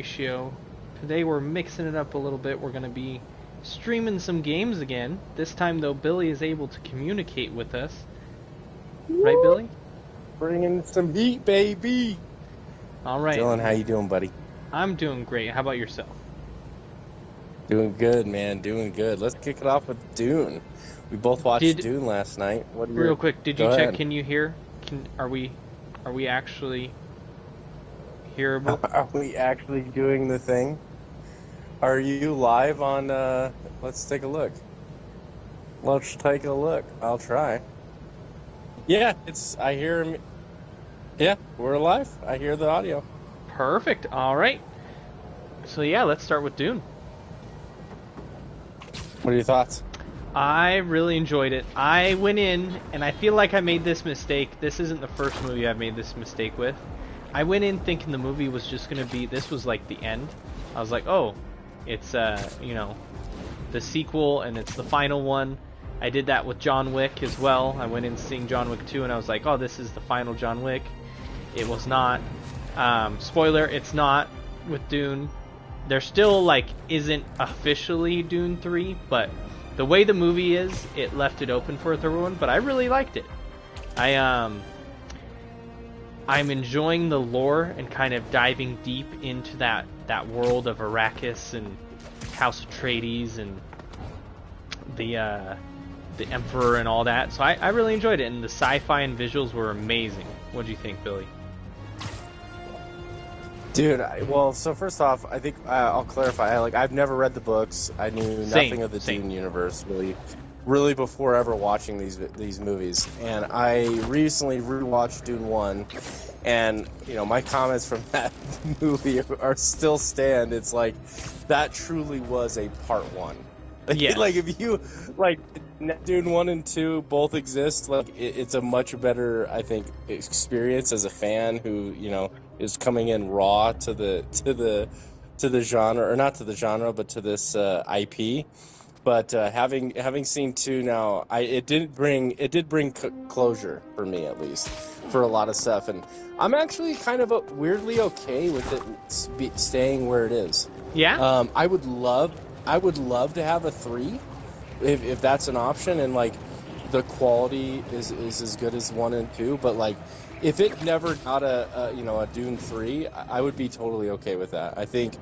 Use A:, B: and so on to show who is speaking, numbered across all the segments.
A: Ratio. Today we're mixing it up a little bit. We're going to be streaming some games again. This time, though, Billy is able to communicate with us. Right, Billy?
B: Bringing some heat, baby.
A: All right.
B: Dylan, how you doing, buddy?
A: I'm doing great. How about yourself?
B: Doing good, man. Doing good. Let's kick it off with Dune. We both watched Dune last night.
A: Real quick, did you
B: Go
A: check?
B: ahead.
A: Can you hear? Are we actually hearable?
B: Are we actually doing the thing? Are you live on? Let's take a look. Let's take a look. I'll try. Yeah, I hear him. Yeah, we're live. I hear the audio.
A: Perfect. All right. So yeah, let's start with Dune.
B: What are your thoughts?
A: I really enjoyed it. I went in, and I feel like I made this mistake. This isn't the first movie I've made this mistake with. I went in thinking the movie was just going to be, this was like the end. I was like, oh, it's, the sequel, and it's the final one. I did that with John Wick as well. I went in seeing John Wick 2, and I was like, oh, this is the final John Wick. It was not. Spoiler, it's not with Dune. There still, isn't officially Dune 3, but the way the movie is, it left it open for a third one, but I really liked it. I'm enjoying the lore and kind of diving deep into that world of Arrakis and House Atreides and the Emperor and all that. So I really enjoyed it, and the sci-fi and visuals were amazing. What do you think, Billy?
B: Dude, so first off, I think I'll clarify. I've never read the books. I knew nothing of the Dune universe really before ever watching these movies. And I recently rewatched Dune 1, and my comments from that movie are still stand. It's like that truly was a part one.
A: Yeah.
B: If you Dune 1 and 2 both exist, it's a much better, I think, experience as a fan who is coming in raw to the genre, or not to the genre, but to this IP. But having seen 2 now, it did bring closure for me, at least, for a lot of stuff, and I'm actually kind of weirdly okay with it staying where it is.
A: Yeah.
B: I would love to have a 3 if that's an option, and the quality is as good as 1 and 2, but if it never got a Dune 3, I would be totally okay with that. I think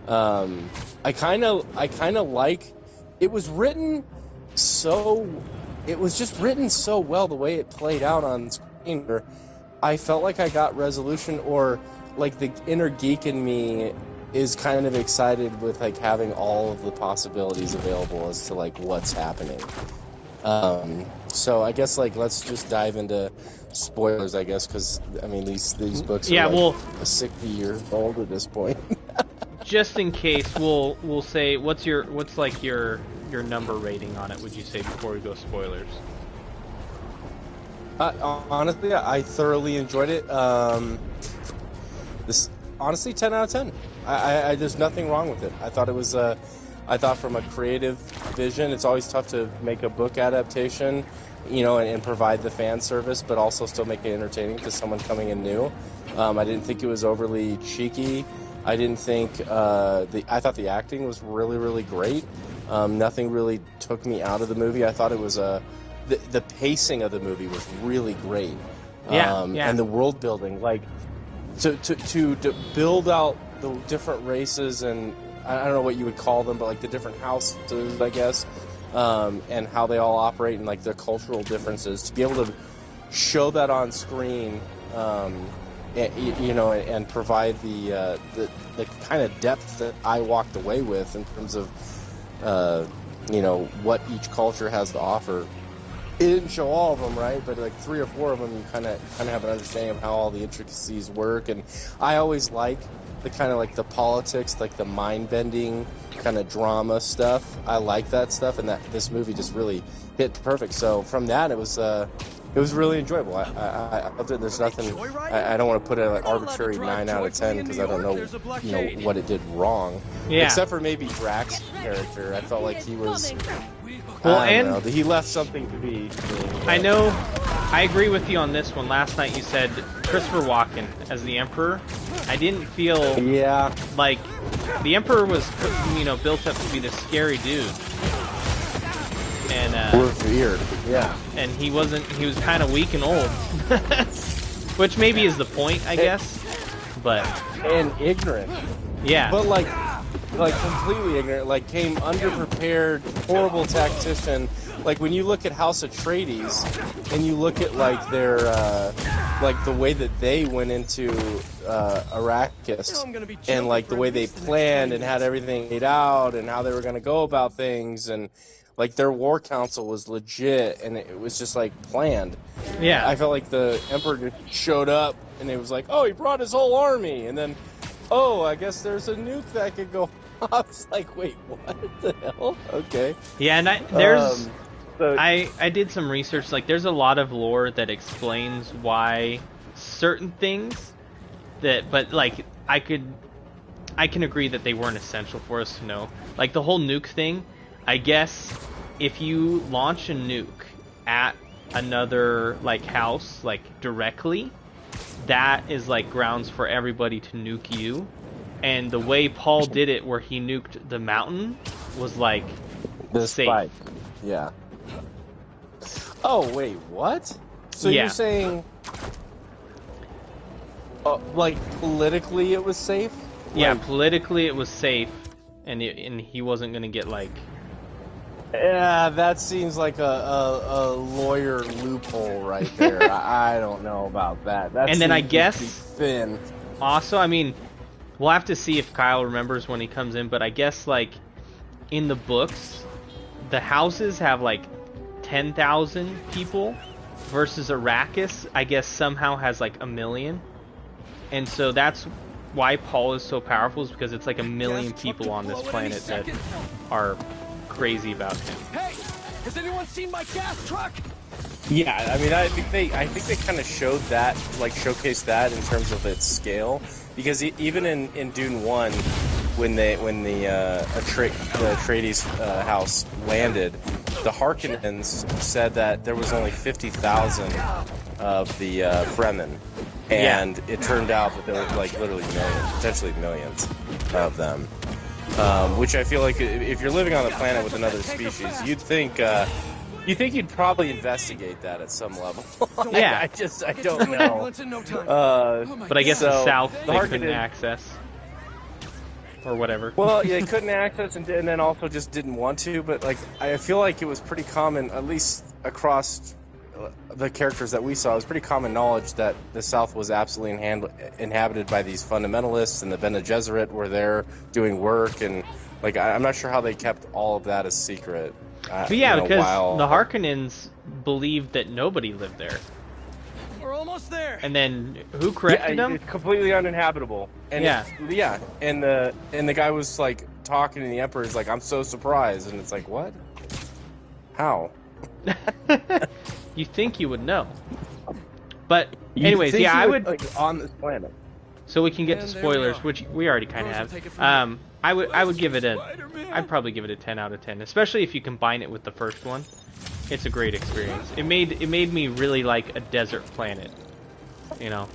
B: I kind of like it was just written so well, the way it played out on screen, where I felt like I got resolution, or the inner geek in me is kind of excited with having all of the possibilities available as to what's happening. So I guess let's just dive into spoilers, I guess, because these books are 60 years old at this point.
A: Just in case, we'll say what's your number rating on it, would you say, before we go spoilers?
B: Honestly, I thoroughly enjoyed it. Honestly, 10 out of 10. I there's nothing wrong with it. I thought it was I thought from a creative vision, it's always tough to make a book adaptation, and provide the fan service, but also still make it entertaining to someone coming in new. I didn't think it was overly cheeky. I didn't think I thought the acting was really, really great. Nothing really took me out of the movie. I thought it was the pacing of the movie was really great. And the world building, to build out the different races, and I don't know what you would call them, but the different houses, I guess, and how they all operate, and their cultural differences, to be able to show that on screen, and provide the kind of depth that I walked away with in terms of what each culture has to offer. It didn't show all of them, right? But 3 or 4 of them, you kind of have an understanding of how all the intricacies work. And I always like the kind of the politics, the mind-bending kind of drama stuff. I like that stuff, and this movie just really hit perfect. So from that, it was It was really enjoyable. I loved it. There's nothing. I don't want to put an like, arbitrary 9 out of 10 because I don't know, what it did wrong.
A: Yeah.
B: Except for maybe Drax's character. I felt like he was.
A: Well,
B: I don't
A: and
B: know, he left something to be.
A: I know. I agree with you on this one. Last night you said Christopher Walken as the Emperor. I didn't feel
B: Yeah.
A: like the Emperor was, built up to be this scary dude. And
B: Revered. Yeah.
A: and he wasn't. He was kind of weak and old, which maybe is the point, I guess. But
B: And ignorant.
A: yeah,
B: But like completely ignorant, like came underprepared, horrible tactician. Like when you look at House Atreides, and you look at like their, like the way that they went into Arrakis, and like the way they planned and had everything laid out, and how they were going to go about things, and like their war council was legit, and it was just like planned.
A: yeah.
B: I felt like the Emperor just showed up, and it was like, oh, he brought his whole army, and then, oh, I guess there's a nuke that could go. I was like, wait, what the hell? Okay.
A: Yeah, and I did some research. Like, there's a lot of lore that explains why certain things but like I can agree that they weren't essential for us to know. Like the whole nuke thing. I guess if you launch a nuke at another like house like directly, that is like grounds for everybody to nuke you. And the way Paul did it, where he nuked the mountain, was like safe.
B: Spike. Yeah. Oh wait, what? So
A: Yeah.
B: you're saying, like politically it was safe?
A: Yeah,
B: Like,
A: politically it was safe, and he wasn't gonna get like.
B: yeah, that seems like a lawyer loophole right there. I don't know about that. That
A: And then I
B: seems
A: guess-
B: to be thin.
A: Also, I mean, we'll have to see if Kyle remembers when he comes in, but I guess like in the books, the houses have like 10,000 people versus Arrakis, I guess somehow has like 1 million. And so that's why Paul is so powerful, is because it's like 1 million people on this planet that are crazy about him.
C: Hey, has anyone seen my gas truck?
B: Yeah, I mean, I think they kind of showed that, like showcased that in terms of its scale, because even in Dune 1, when the Atreides house landed, the Harkonnens said that there was only 50,000 of the Fremen, and it turned out that there were like literally millions, potentially millions of them. Which I feel like if you're living on the planet with another species, you'd think you'd probably investigate that at some level.
A: Yeah.
B: I don't know.
A: But I guess
B: So,
A: the South
B: the
A: they couldn't
B: Harkonnen-
A: access. Or whatever.
B: Well, yeah, they couldn't access and then also just didn't want to. But like, I feel like it was pretty common, at least across the characters that we saw, it was pretty common knowledge that the South was absolutely inhabited by these fundamentalists, and the Bene Gesserit were there doing work, and like I'm not sure how they kept all of that a secret.
A: But yeah, because
B: while...
A: the Harkonnens believed that nobody lived there.
C: We're almost there.
A: And then who corrected them?
B: It's completely uninhabitable. And
A: Yeah.
B: and the guy was like talking to the Emperor's like, I'm so surprised, and it's like, what? How?
A: You think you would know. But
B: You
A: anyways,
B: think
A: yeah,
B: he
A: I
B: was,
A: would.
B: like, on this planet.
A: So we can get to
C: And there we
A: spoilers,
C: are.
A: which we already kind of
C: Rose will take it
A: have.
C: from
A: I would give it a.
C: Spider-Man.
A: I'd probably give it a 10 out of 10, especially if you combine it with the first one. It's a great experience. It made me really like a desert planet. You know.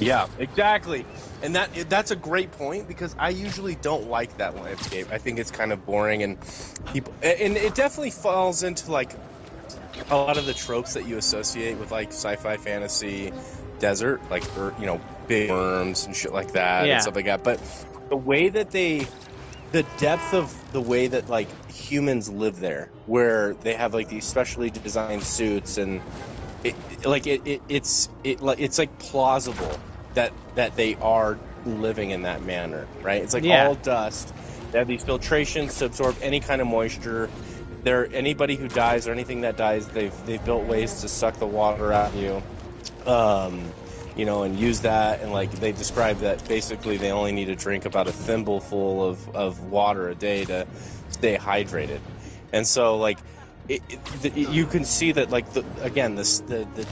B: Yeah, exactly. And that's a great point, because I usually don't like that landscape. I think it's kind of boring, and it definitely falls into like a lot of the tropes that you associate with like sci-fi fantasy desert, like big worms and shit like that
A: Yeah.
B: and stuff like that. But the way that the depth of the way that like humans live there, where they have like these specially designed suits, and it's like plausible that they are living in that manner, right? It's like all dust. They have these filtrations to absorb any kind of moisture. Anybody who dies or anything that dies, they've built ways to suck the water out of you, and use that. And like they describe that basically they only need to drink about a thimbleful of water a day to stay hydrated. And so like you can see that, like, the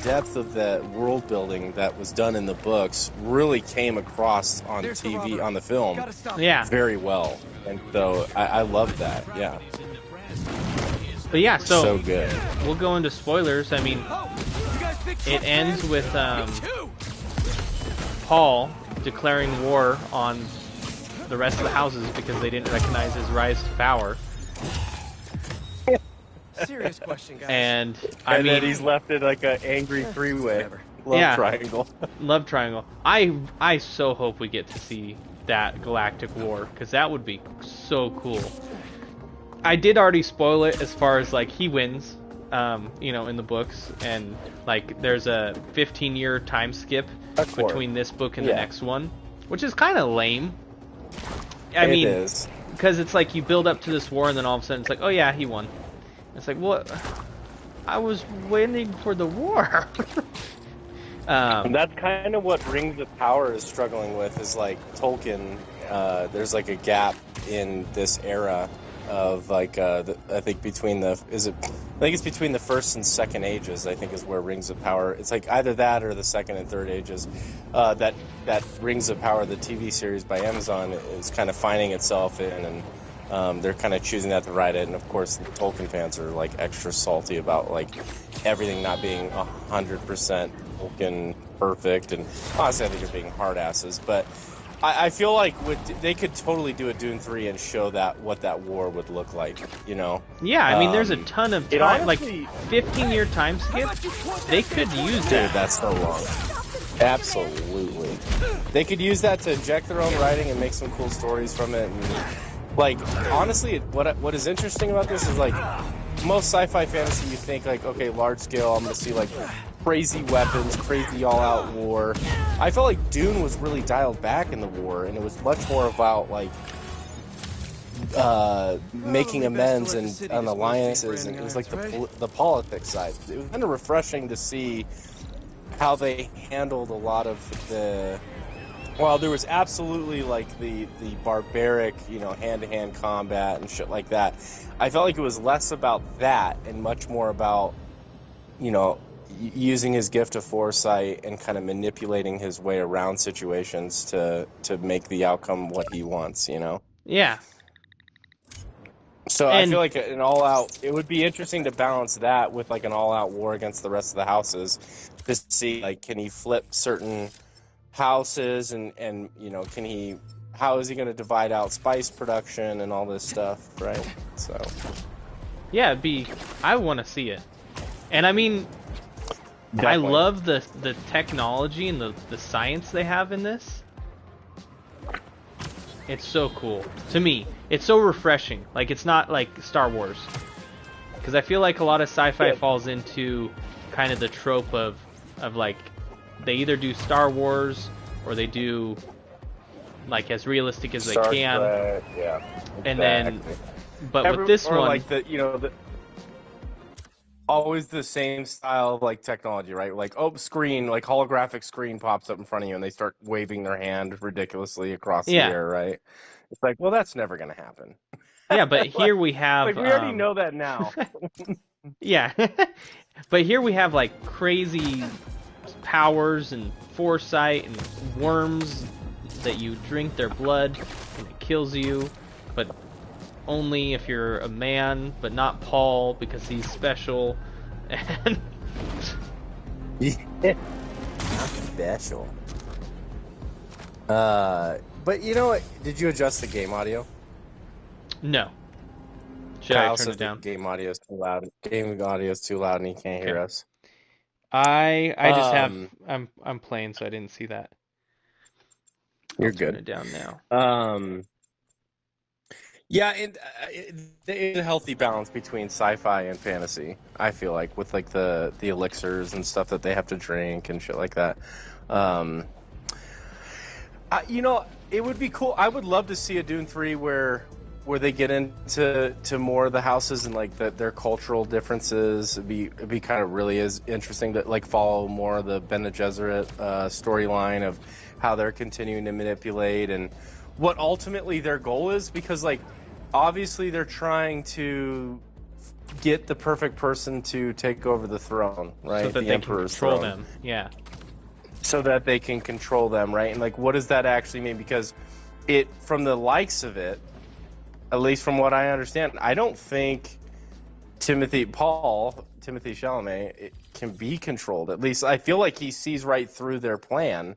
B: depth of the world building that was done in the books really came across on
C: There's the
B: TV,
C: robber.
B: on the film,
C: Gotta stop.
A: Yeah.
B: very well. And so I love that. Yeah,
A: But yeah,
B: so good.
A: we'll go into spoilers. I mean,
C: Oh, you guys big
A: it
C: truck
A: ends
C: fans?
A: with
C: Me too.
A: Paul declaring war on the rest of the houses because they didn't recognize his rise to power.
C: Serious question, guys.
A: And I
B: And
A: mean,
B: then he's left in like an angry three-way
C: Whatever.
B: love
A: Yeah.
B: triangle.
A: love triangle. I so hope we get to see that galactic war because that would be so cool. I did already spoil it as far as like he wins, in the books, and like there's a 15-year time skip
B: Of course.
A: between this book and the
B: Yeah.
A: next one, which is kind of lame. I
B: It
A: mean,
B: is.
A: because it's like you build up to this war and then all of a sudden it's like, oh yeah, he won. It's like, what? I was waiting for the war.
B: And that's kind of what Rings of Power is struggling with, is like Tolkien. There's like a gap in this era of like I think between the I think it's between the first and second ages. I think is where Rings of Power. It's like either that or the second and third ages. That Rings of Power, the TV series by Amazon, is kind of finding itself in, and they're kind of choosing that to write it. And of course, the Tolkien fans are like extra salty about like everything not being 100% Tolkien perfect. And honestly, I think they're being hard asses, but. I feel like they could totally do a Dune 3 and show that what that war would look like, you know?
A: Yeah, I mean, there's a ton of
B: it
A: time,
B: honestly-
A: like 15-year time skip. They could use
B: Dude,
A: that.
B: that's so long. Absolutely. They could use that to inject their own writing and make some cool stories from it. And, like, honestly, what is interesting about this is, like, most sci-fi fantasy, you think, like, okay, large scale, I'm going to see, like, crazy weapons, crazy all-out war. I felt like Dune was really dialed back in the war, and it was much more about, like, making amends and alliances, and it was like the politics side. It was kind of refreshing to see how they handled a lot of the. Well, there was absolutely like the barbaric, hand-to-hand combat and shit like that. I felt like it was less about that and much more about, using his gift of foresight and kind of manipulating his way around situations to make the outcome what he wants,
A: Yeah.
B: So I
A: And-
B: feel like an all-out. It would be interesting to balance that with like an all-out war against the rest of the houses to see like can he flip certain houses and can he? How is he going to divide out spice production and all this stuff, right? So
A: Yeah, I want to see it. And I mean, I
B: Definitely.
A: love the technology and the science they have in this. It's so cool. To me, it's so refreshing. Like, it's not like Star Wars. Because I feel like a lot of sci-fi
B: Yeah.
A: falls into kind of the trope of like, they either do Star Wars or they do like as realistic as
B: Star
A: they can.
B: Trek, yeah,
A: And then,
B: exactly.
A: but with this
B: or
A: one,
B: like always the same style of like technology, right? Like screen, like holographic screen pops up in front of you, and they start waving their hand ridiculously across
A: Yeah.
B: the air, right? It's like, well, that's never gonna happen.
A: yeah, but here we have
B: Like we already know that now.
A: Yeah, but here we have like crazy powers and foresight and worms that you drink their blood and it kills you, but only if you're a man, but not Paul because he's special. And
B: Not special. But you know what? Did you adjust the game audio?
A: no, should
B: Kyle
A: I turn
B: says
A: it down?
B: The game audio is too loud. Game audio is too loud, and he can't hear
A: Okay.
B: us.
A: I just have
B: Um,
A: I'm playing, so I didn't see that.
B: You're
A: I'll turn
B: good.
A: it down now.
B: Yeah, and it's a healthy balance between sci-fi and fantasy. I feel like with like the elixirs and stuff that they have to drink and shit like that. It would be cool. I would love to see a Dune 3 where they get into more of the houses and like their cultural differences. It'd be kind of really as interesting to like follow more of the Bene Gesserit storyline of how they're continuing to manipulate and what ultimately their goal is, because like obviously they're trying to get the perfect person to take over the throne, right?
A: So that
B: the
A: they
B: Emperor's
A: can control
B: throne.
A: them. Yeah.
B: So that they can control them, right? And like, what does that actually mean? Because from the likes of it, at least from what I understand, I don't think Timothy Chalamet, it can be controlled. At least I feel like he sees right through their plan,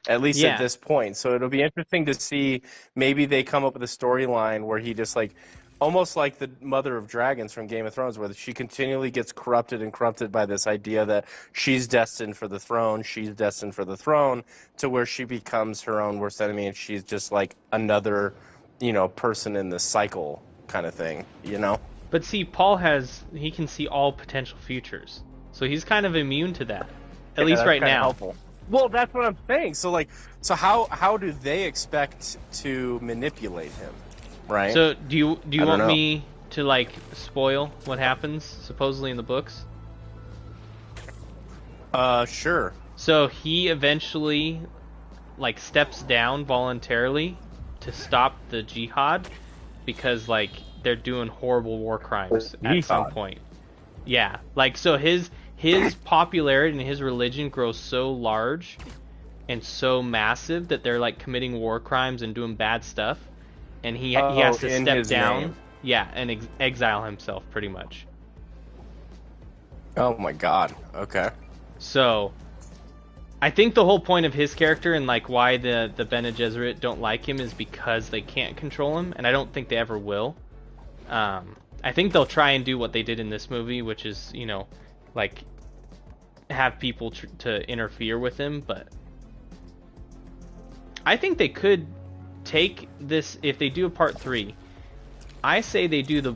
B: at least
A: Yeah.
B: at this point. So it'll be interesting to see, maybe they come up with a storyline where he just like, almost like the Mother of Dragons from Game of Thrones, where she continually gets corrupted and corrupted by this idea that she's destined for the throne, to where she becomes her own worst enemy, and she's just like another, person in the cycle kind of thing,
A: But see, he can see all potential futures. So he's kind of immune to that. At least
B: that's
A: right
B: kinda
A: now.
B: helpful. Well, that's what I'm saying. So how do they expect to manipulate him, right?
A: So do you want
B: know.
A: me to like spoil what happens supposedly in the books?
B: Sure.
A: So he eventually like steps down voluntarily to stop the jihad because like they're doing horrible war crimes at some point. Yeah, like so his popularity and his religion grows so large and so massive that they're like committing war crimes and doing bad stuff, and he has to step down.
B: Name.
A: Yeah, and exile himself pretty much.
B: Oh my God. Okay.
A: So I think the whole point of his character and like why the Bene Gesserit don't like him is because they can't control him, and I don't think they ever will. I think they'll try and do what they did in this movie, which is, like have people to interfere with him, but I think they could take this if they do a part 3. I say they do the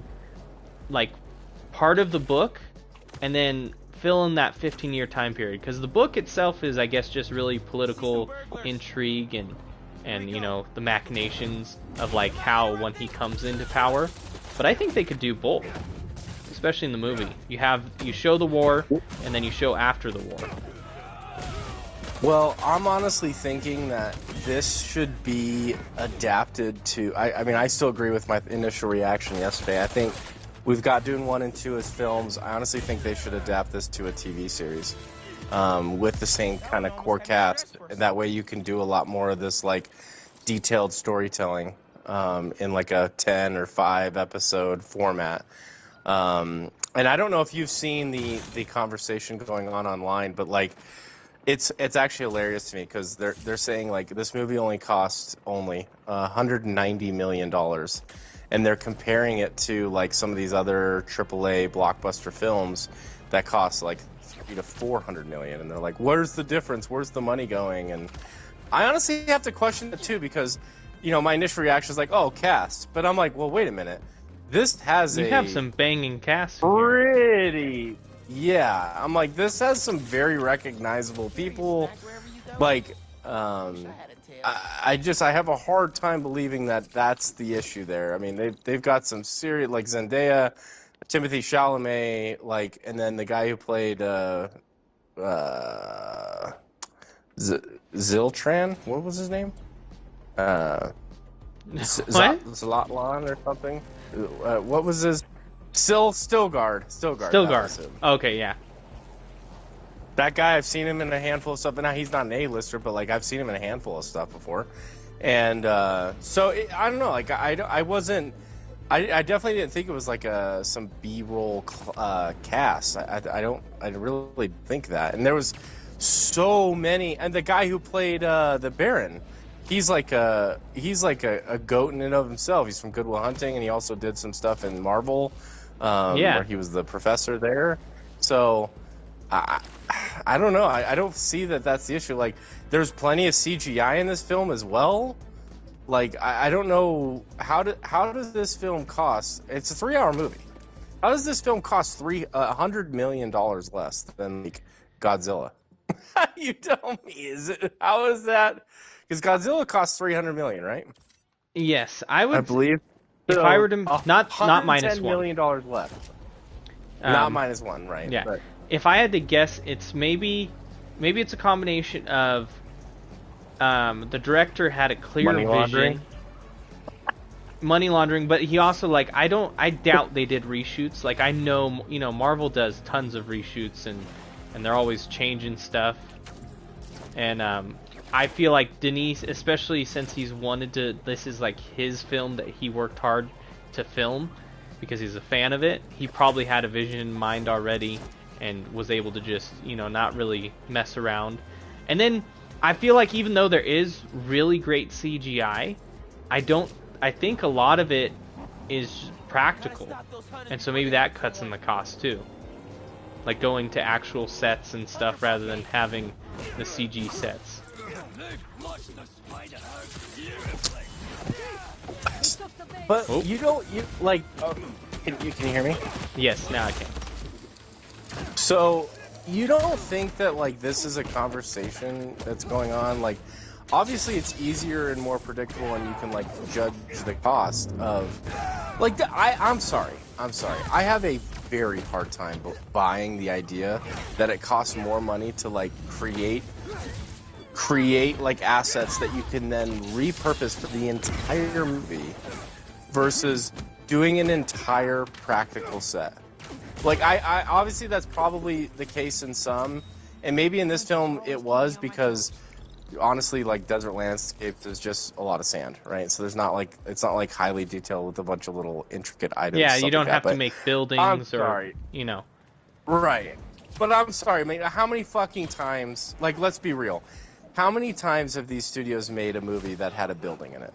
A: like part of the book and then fill in that 15-year time period, because the book itself is, I guess, just really political intrigue and the machinations of like how when he comes into power. But I think they could do both, especially in the movie. You show the war and then you show after the war.
B: Well, I'm honestly thinking that this should be adapted to. I mean, I still agree with my initial reaction yesterday. I think we've got Dune 1 and 2 as films. I honestly think they should adapt this to a TV series with the same kind of core cast. And that way you can do a lot more of this, like, detailed storytelling in, like, a 10 or 5 episode format. And I don't know if you've seen the conversation going on online, but, like, it's actually hilarious to me because they're saying, like, this movie only cost $190 million. And they're comparing it to, like, some of these other AAA blockbuster films that cost, like, $300 to $400 million. And they're like, where's the difference? Where's the money going? And I honestly have to question it, too, because, my initial reaction is like, oh, cast. But I'm like, well, wait a minute. This has
A: You have some banging cast here.
B: pretty... Yeah. I'm like, this has some very recognizable people. Like, I have a hard time believing that that's the issue there. I mean, they've got some serious, like, Zendaya, Timothy Chalamet, like, and then the guy who played Ziltran. What was his name? Zlatan or something. What was his? Stilgard.
A: Stilgard. Okay, yeah.
B: That guy, I've seen him in a handful of stuff, but now he's not an A-lister, but, like, I've seen him in a handful of stuff before. And so, I don't know, like, I definitely didn't think it was, like, some B-roll cast. I really think that. And there was so many, and the guy who played the Baron, he's like a goat in and of himself. He's from Good Will Hunting, and he also did some stuff in Marvel, where he was the professor there. So... I don't know. I don't see that that's the issue. Like, there's plenty of CGI in this film as well. Like, I don't know how does this film cost? It's a 3-hour movie. How does this film cost $100 million less than, like, Godzilla? You tell me. How is that? Because Godzilla costs $300 million, right?
A: Yes,
B: I believe.
A: If I were to not minus
B: $110
A: one.
B: million left. Not minus one, right?
A: Yeah.
B: But,
A: if I had to guess, it's maybe it's a combination of the director had a clear
B: Money laundering?
A: vision. money laundering, but he also like I doubt they did reshoots. Like I know, you know, Marvel does tons of reshoots and they're always changing stuff. And I feel like Denis, especially since he's wanted to, this is like his film that he worked hard to film because he's a fan of it. He probably had a vision in mind already and was able to just, you know, not really mess around. And then I feel like even though there is really great CGI, I think a lot of it is practical. And so maybe that cuts in the cost too. Like going to actual sets and stuff rather than having the CG sets.
B: But
A: Oh.
B: you don't, you like, can you hear me?
A: Yes, now I can.
B: So, you don't think that, like, this is a conversation that's going on? Like, obviously it's easier and more predictable and you can, like, judge the cost of... Like, I'm sorry. I have a very hard time buying the idea that it costs more money to, like, create like assets that you can then repurpose for the entire movie versus doing an entire practical set. Like I obviously that's probably the case in some, and maybe in this film it was because honestly like desert landscapes is just a lot of sand, right? So it's not like highly detailed with a bunch of little intricate items.
A: Yeah, you don't
B: like
A: have
B: that,
A: to make buildings
B: I'm sorry.
A: you know.
B: Right. But I'm sorry, I mean, how many fucking times, like, let's be real. How many times have these studios made a movie that had a building in it?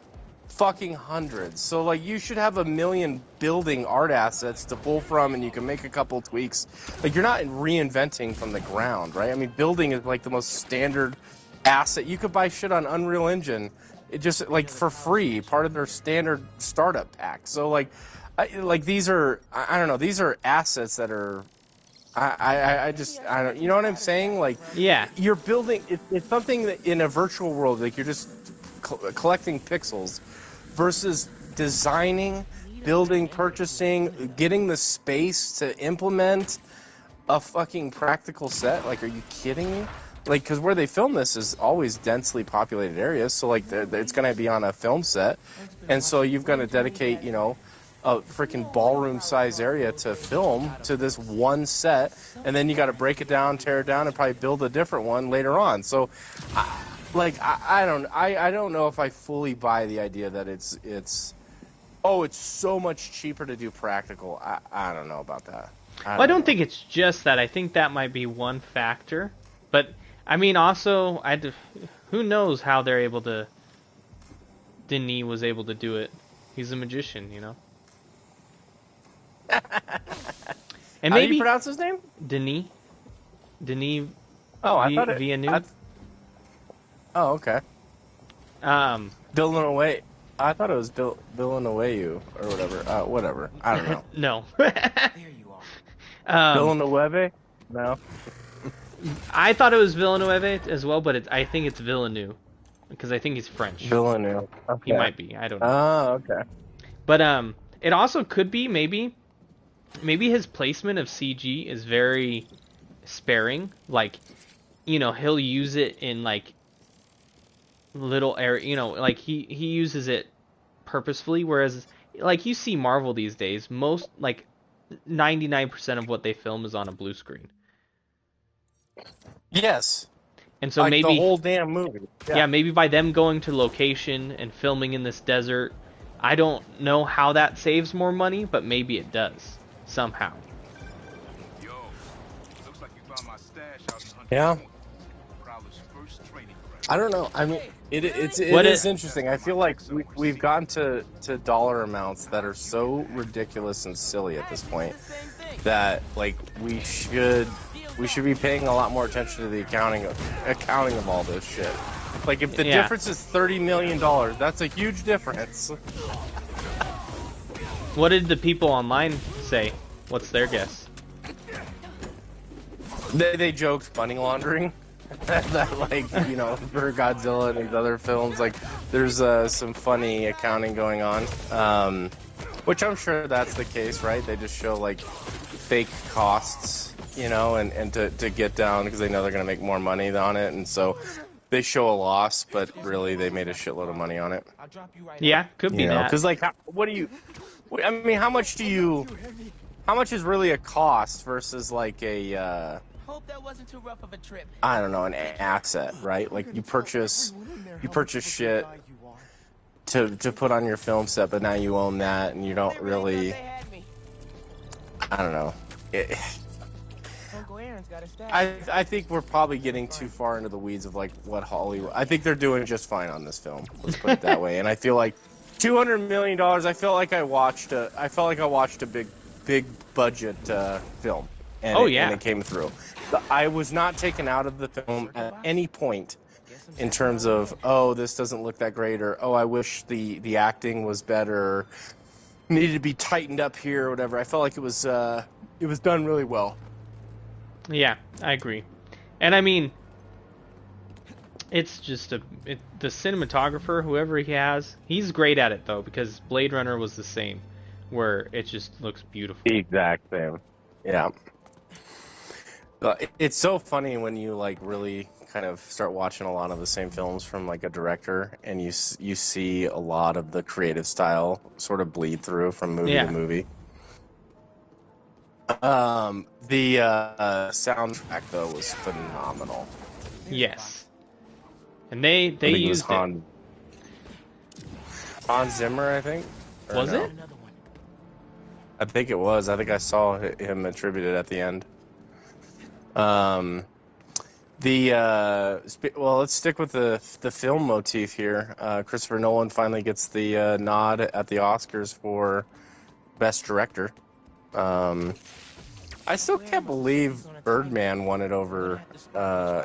B: Fucking hundreds. So, like, you should have a million building art assets to pull from and you can make a couple tweaks. Like, you're not reinventing from the ground, right? I mean, building is, like, the most standard asset. You could buy shit on Unreal Engine, it just, like, for free, part of their standard startup pack. So, like these are, I don't know, these are assets that are... I don't, you know what I'm saying? Like,
A: Yeah.
B: you're building, it's something that in a virtual world, like you're just collecting pixels versus designing, building, purchasing, getting the space to implement a fucking practical set. Like, are you kidding me? Like, because where they film this is always densely populated areas, so like it's going to be on a film set, and so you've got to dedicate, you know, a freaking ballroom size area to film to this one set, and then you got to break it down, tear it down, and probably build a different one later on. So, I don't know if I fully buy the idea that it's so much cheaper to do practical. I don't know about that.
A: I don't think it's just that. I think that might be one factor, but I mean, also, who knows how they're able to. Denis was able to do it. He's a magician, you know. And
B: How
A: maybe
B: do you pronounce his name?
A: Denis.
B: Oh, I thought it.
A: Villeneuve.
B: Oh, okay.
A: Villeneuve
B: I thought it was Villeneuve or whatever. Whatever. I don't know.
A: No.
C: There you are.
B: Villeneuve? No.
A: I thought it was Villeneuve as well, but I think it's Villeneuve because I think he's French.
B: Villeneuve. Okay.
A: He might be. I don't know.
B: Oh, okay.
A: But it also could be maybe his placement of CG is very sparing. Like, you know, he'll use it in like little area. You know, like he uses it purposefully. Whereas, like you see Marvel these days, most like 99% of what they film is on a blue screen.
B: Yes.
A: And so
B: like
A: maybe
B: the whole damn movie.
A: Yeah, maybe by them going to location and filming in this desert, I don't know how that saves more money, but maybe it does somehow.
D: Yo, looks like you found my stash out in Hunter
B: Yeah.
D: Point. Prowler's first training ground.
B: I don't know. I mean, it
A: What
B: is
A: is-
B: interesting. I feel like we've gotten to dollar amounts that are so ridiculous and silly at this point that like we should be paying a lot more attention to the accounting of all this shit. Like if the
A: Yeah.
B: difference is $30 million, that's a huge difference.
A: What did the people online say? What's their guess?
B: They joked money laundering. That like, you know, for Godzilla and his other films, like there's some funny accounting going on, which I'm sure that's the case, right? They just show like fake costs, you know, and to get down because they know they're gonna make more money on it, and so they show a loss, but really they made a shitload of money on it.
C: I'll drop you right
A: Yeah, could be
B: You know,
A: that.
B: because like, what do you? I mean, how much is really a cost versus like a
C: Hope that wasn't too rough of a trip.
B: I don't know, an asset, right? Like you purchase shit to put on your film set, but now you own that, and you don't really.
C: They had me.
B: I don't know.
C: Uncle Aaron's got a stash.
B: I think we're probably getting too far into the weeds of like what Hollywood. I think they're doing just fine on this film. Let's put it that way. And I feel like $200 million. I felt like I watched a big budget film. And and it came through. I was not taken out of the film at any point in terms of, oh, this doesn't look that great, or oh, I wish the acting was better, or needed to be tightened up here, or whatever. I felt like it was done really well.
A: Yeah, I agree. And I mean, it's just the cinematographer, whoever he has, he's great at it though, because Blade Runner was the same, where it just looks beautiful.
B: The exact same. Yeah. But it's so funny when you like really kind of start watching a lot of the same films from like a director, and you see a lot of the creative style sort of bleed through from movie to movie. The soundtrack though was phenomenal.
A: Yes, and they used
B: Hans Zimmer, I think.
A: Was it?
B: I think it was. I think I saw him attributed at the end. Well, let's stick with the film motif here. Christopher Nolan finally gets the nod at the Oscars for Best Director. I still can't believe Birdman won it over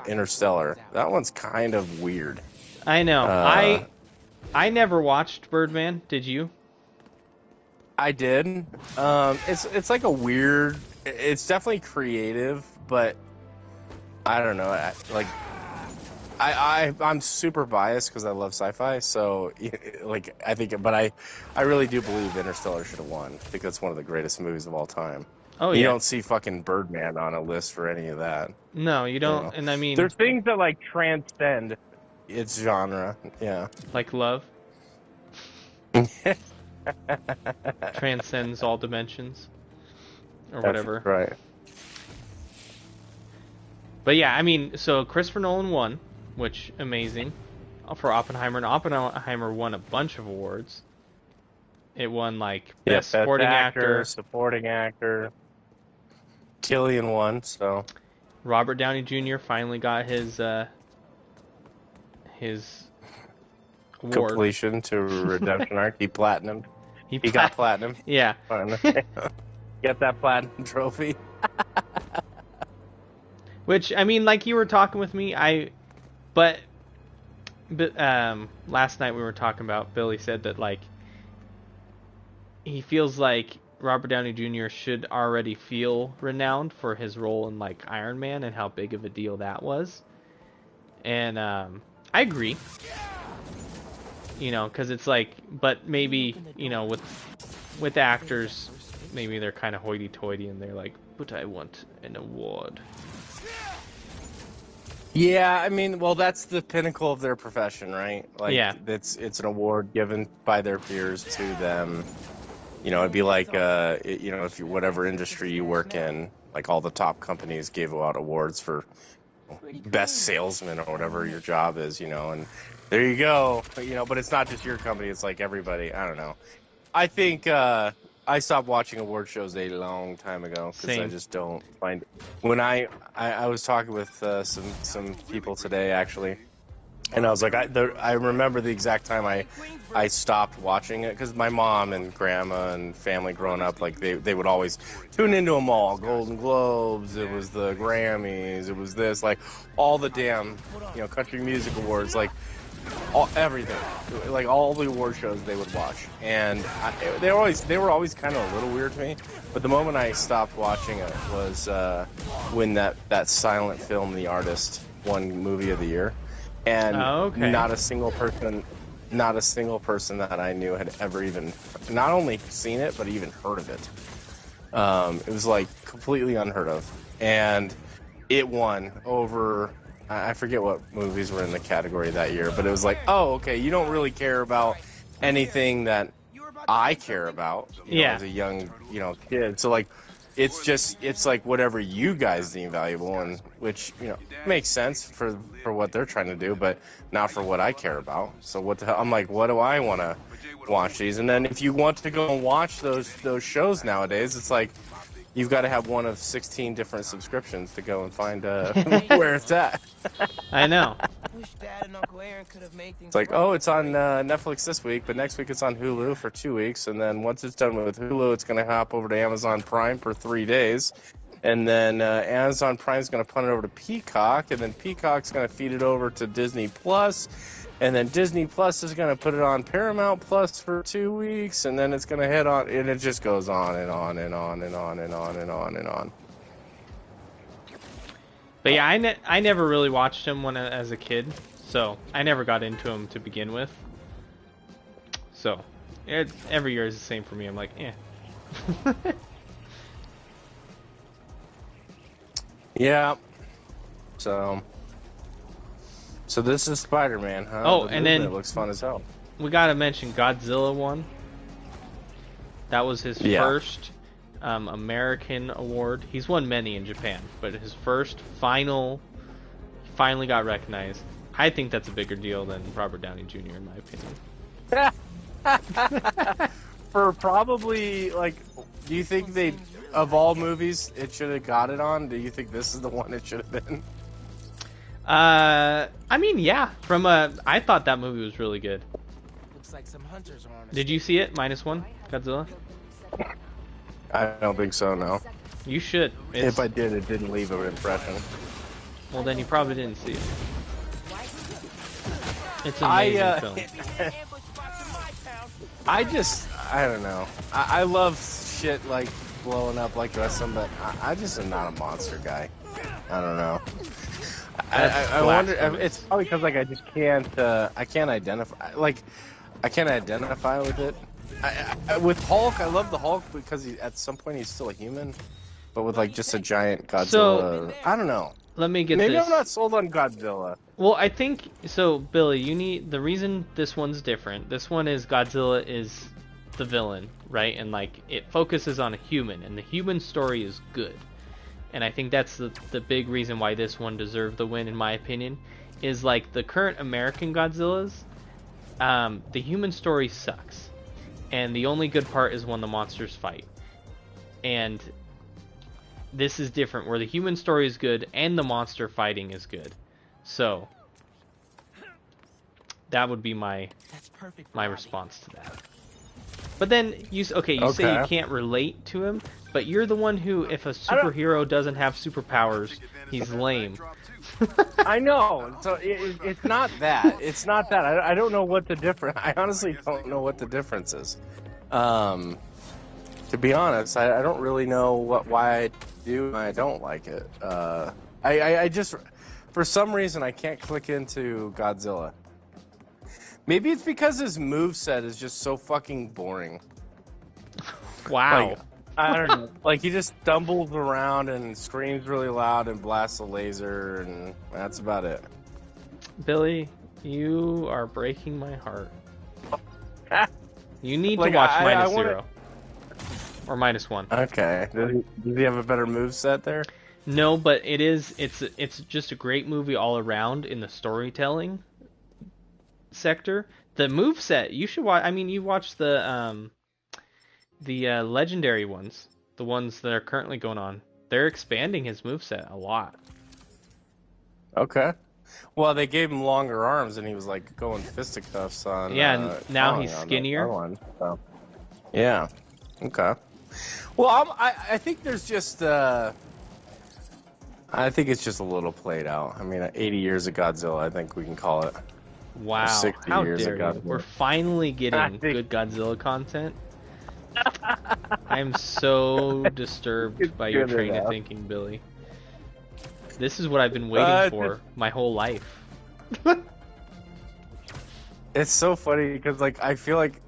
B: Interstellar. That one's kind of weird.
A: I know. I never watched Birdman. Did you?
B: I did. It's like a weird. It's definitely creative, but I don't know. I'm super biased because I love sci-fi. So like I think, but I really do believe Interstellar should have won. I think that's one of the greatest movies of all time.
A: Oh yeah.
B: You don't see fucking Birdman on a list for any of that.
A: No, you don't. You know? And I mean,
B: there's things that like transcend its genre. Yeah.
A: Like love. Transcends all dimensions. Or whatever.
B: That's right.
A: But yeah, I mean, so Christopher Nolan won, which amazing for Oppenheimer, and Oppenheimer won a bunch of awards. It won like best supporting actor,
B: supporting actor. Killian won, so
A: Robert Downey Jr. finally got his award.
B: Completion to Redemption Arc. He platinumed. He got platinum.
A: Yeah.
B: Get that platinum trophy.
A: Which, I mean, like you were talking with me, but last night we were talking about, Billy said that like he feels like Robert Downey Jr. should already feel renowned for his role in like Iron Man and how big of a deal that was. And I agree. You know, because it's like, but maybe, you know, with actors, maybe they're kind of hoity-toity and they're like, but I want an award.
B: Yeah, I mean, well, that's the pinnacle of their profession, right? Like,
A: yeah.
B: It's an award given by their peers to them. You know, it'd be like, you know, if you, whatever industry you work in, like all the top companies gave out awards for best salesman or whatever your job is, you know, and there you go. You know, but it's not just your company; it's like everybody. I don't know. I think I stopped watching award shows a long time ago because I just don't find it. When I was talking with some people today actually, and I was like, I remember the exact time I stopped watching it because my mom and grandma and family growing up, like they would always tune into them all. Golden Globes, it was the Grammys, it was this, like all the damn, you know, country music awards, like everything, like all the award shows they would watch, and they were always kind of a little weird to me. But the moment I stopped watching it was when that silent film, The Artist, won Movie of the Year, and not a single person that I knew had ever even not only seen it but even heard of it. It was like completely unheard of, and it won over I forget what movies were in the category that year, but it was like, oh, okay, you don't really care about anything that I care about,
A: Yeah.
B: as a young, kid. So like, it's like whatever you guys deem valuable, and which makes sense for what they're trying to do, but not for what I care about. So what the hell? I'm like, what do I want to watch these? And then if you want to go and watch those shows nowadays, it's like you've got to have one of 16 different subscriptions to go and find where it's at.
A: I know.
C: Wish Dad and Uncle Aaron could have made things
B: It's like, oh, it's on Netflix this week, but next week it's on Hulu for 2 weeks, and then once it's done with Hulu, it's going to hop over to Amazon Prime for 3 days, and then Amazon Prime's going to punt it over to Peacock, and then Peacock's going to feed it over to Disney Plus, and then Disney Plus is going to put it on Paramount Plus for 2 weeks, and then it's going to head on, and it just goes on and on and on and on and on and on and on.
A: But yeah, I never really watched him as a kid, so I never got into him to begin with. So, every year is the same for me. I'm like, eh.
B: Yeah. So this is Spider-Man, huh?
A: Oh, and then
B: it looks fun as hell.
A: We gotta mention Godzilla one. That was his first American award. He's won many in Japan, but his first finally got recognized. I think that's a bigger deal than Robert Downey Jr. in my opinion.
B: For probably, like, do you think of all movies it should have got it on? Do you think this is the one it should have been?
A: I mean, yeah. I thought that movie was really good.
C: Looks like some hunters are on us.
A: Did you see it? -1, Godzilla?
B: I don't think so, no.
A: You should.
B: If I did, it didn't leave an impression.
A: Well, then you probably didn't see it. It's an amazing film.
B: I don't know. I love shit like blowing up like the rest of them, but I just am not a monster guy. I don't know. I wonder. It's probably because like I just can't. I can't identify. Like I can't identify with it. With Hulk, I love the Hulk because at some point he's still a human, but with like just a giant Godzilla, I don't know.
A: Let me get
B: Maybe
A: this.
B: I'm not sold on Godzilla.
A: Well, I think so, Billy. The reason this one's different. This one is Godzilla is the villain, right? And like it focuses on a human, and the human story is good. And I think that's the big reason why this one deserved the win, in my opinion. Is like the current American Godzillas, the human story sucks. And the only good part is when the monsters fight. And this is different, where the human story is good and the monster fighting is good. So that would be my response to that. But then you say you can't relate to him, but you're the one who, if a superhero doesn't have superpowers, he's lame.
B: I know. So it's not that. It's not that. I don't know what the difference. I honestly don't know what the difference is. To be honest, I don't really know why I do and I don't like it. I just, for some reason, I can't click into Godzilla. Maybe it's because his moveset is just so fucking boring.
A: Wow.
B: Like, I don't know. Like, he just stumbles around and screams really loud and blasts a laser, and that's about it.
A: Billy, you are breaking my heart. You need to
B: Like,
A: watch
B: I
A: -0. Or -1.
B: Okay. Does he have a better moveset there?
A: No, but it's just a great movie all around in the storytelling sector. The moveset, you should watch. I mean, you watched the legendary ones, the ones that are currently going on. They're expanding his moveset a lot.
B: Okay. Well, they gave him longer arms, and he was like going fisticuffs on.
A: Yeah, now he's skinnier.
B: One, so. Yeah. Okay. Well, I think there's just. I think it's just a little played out. I mean, 80 years of Godzilla, I think we can call it.
A: Wow!
B: 60
A: How
B: years
A: dare
B: of
A: you?
B: Godzilla.
A: We're finally getting good Godzilla content. I'm so disturbed by your train of thinking, Billy. This is what I've been waiting for my whole life.
B: It's so funny because, like, I feel like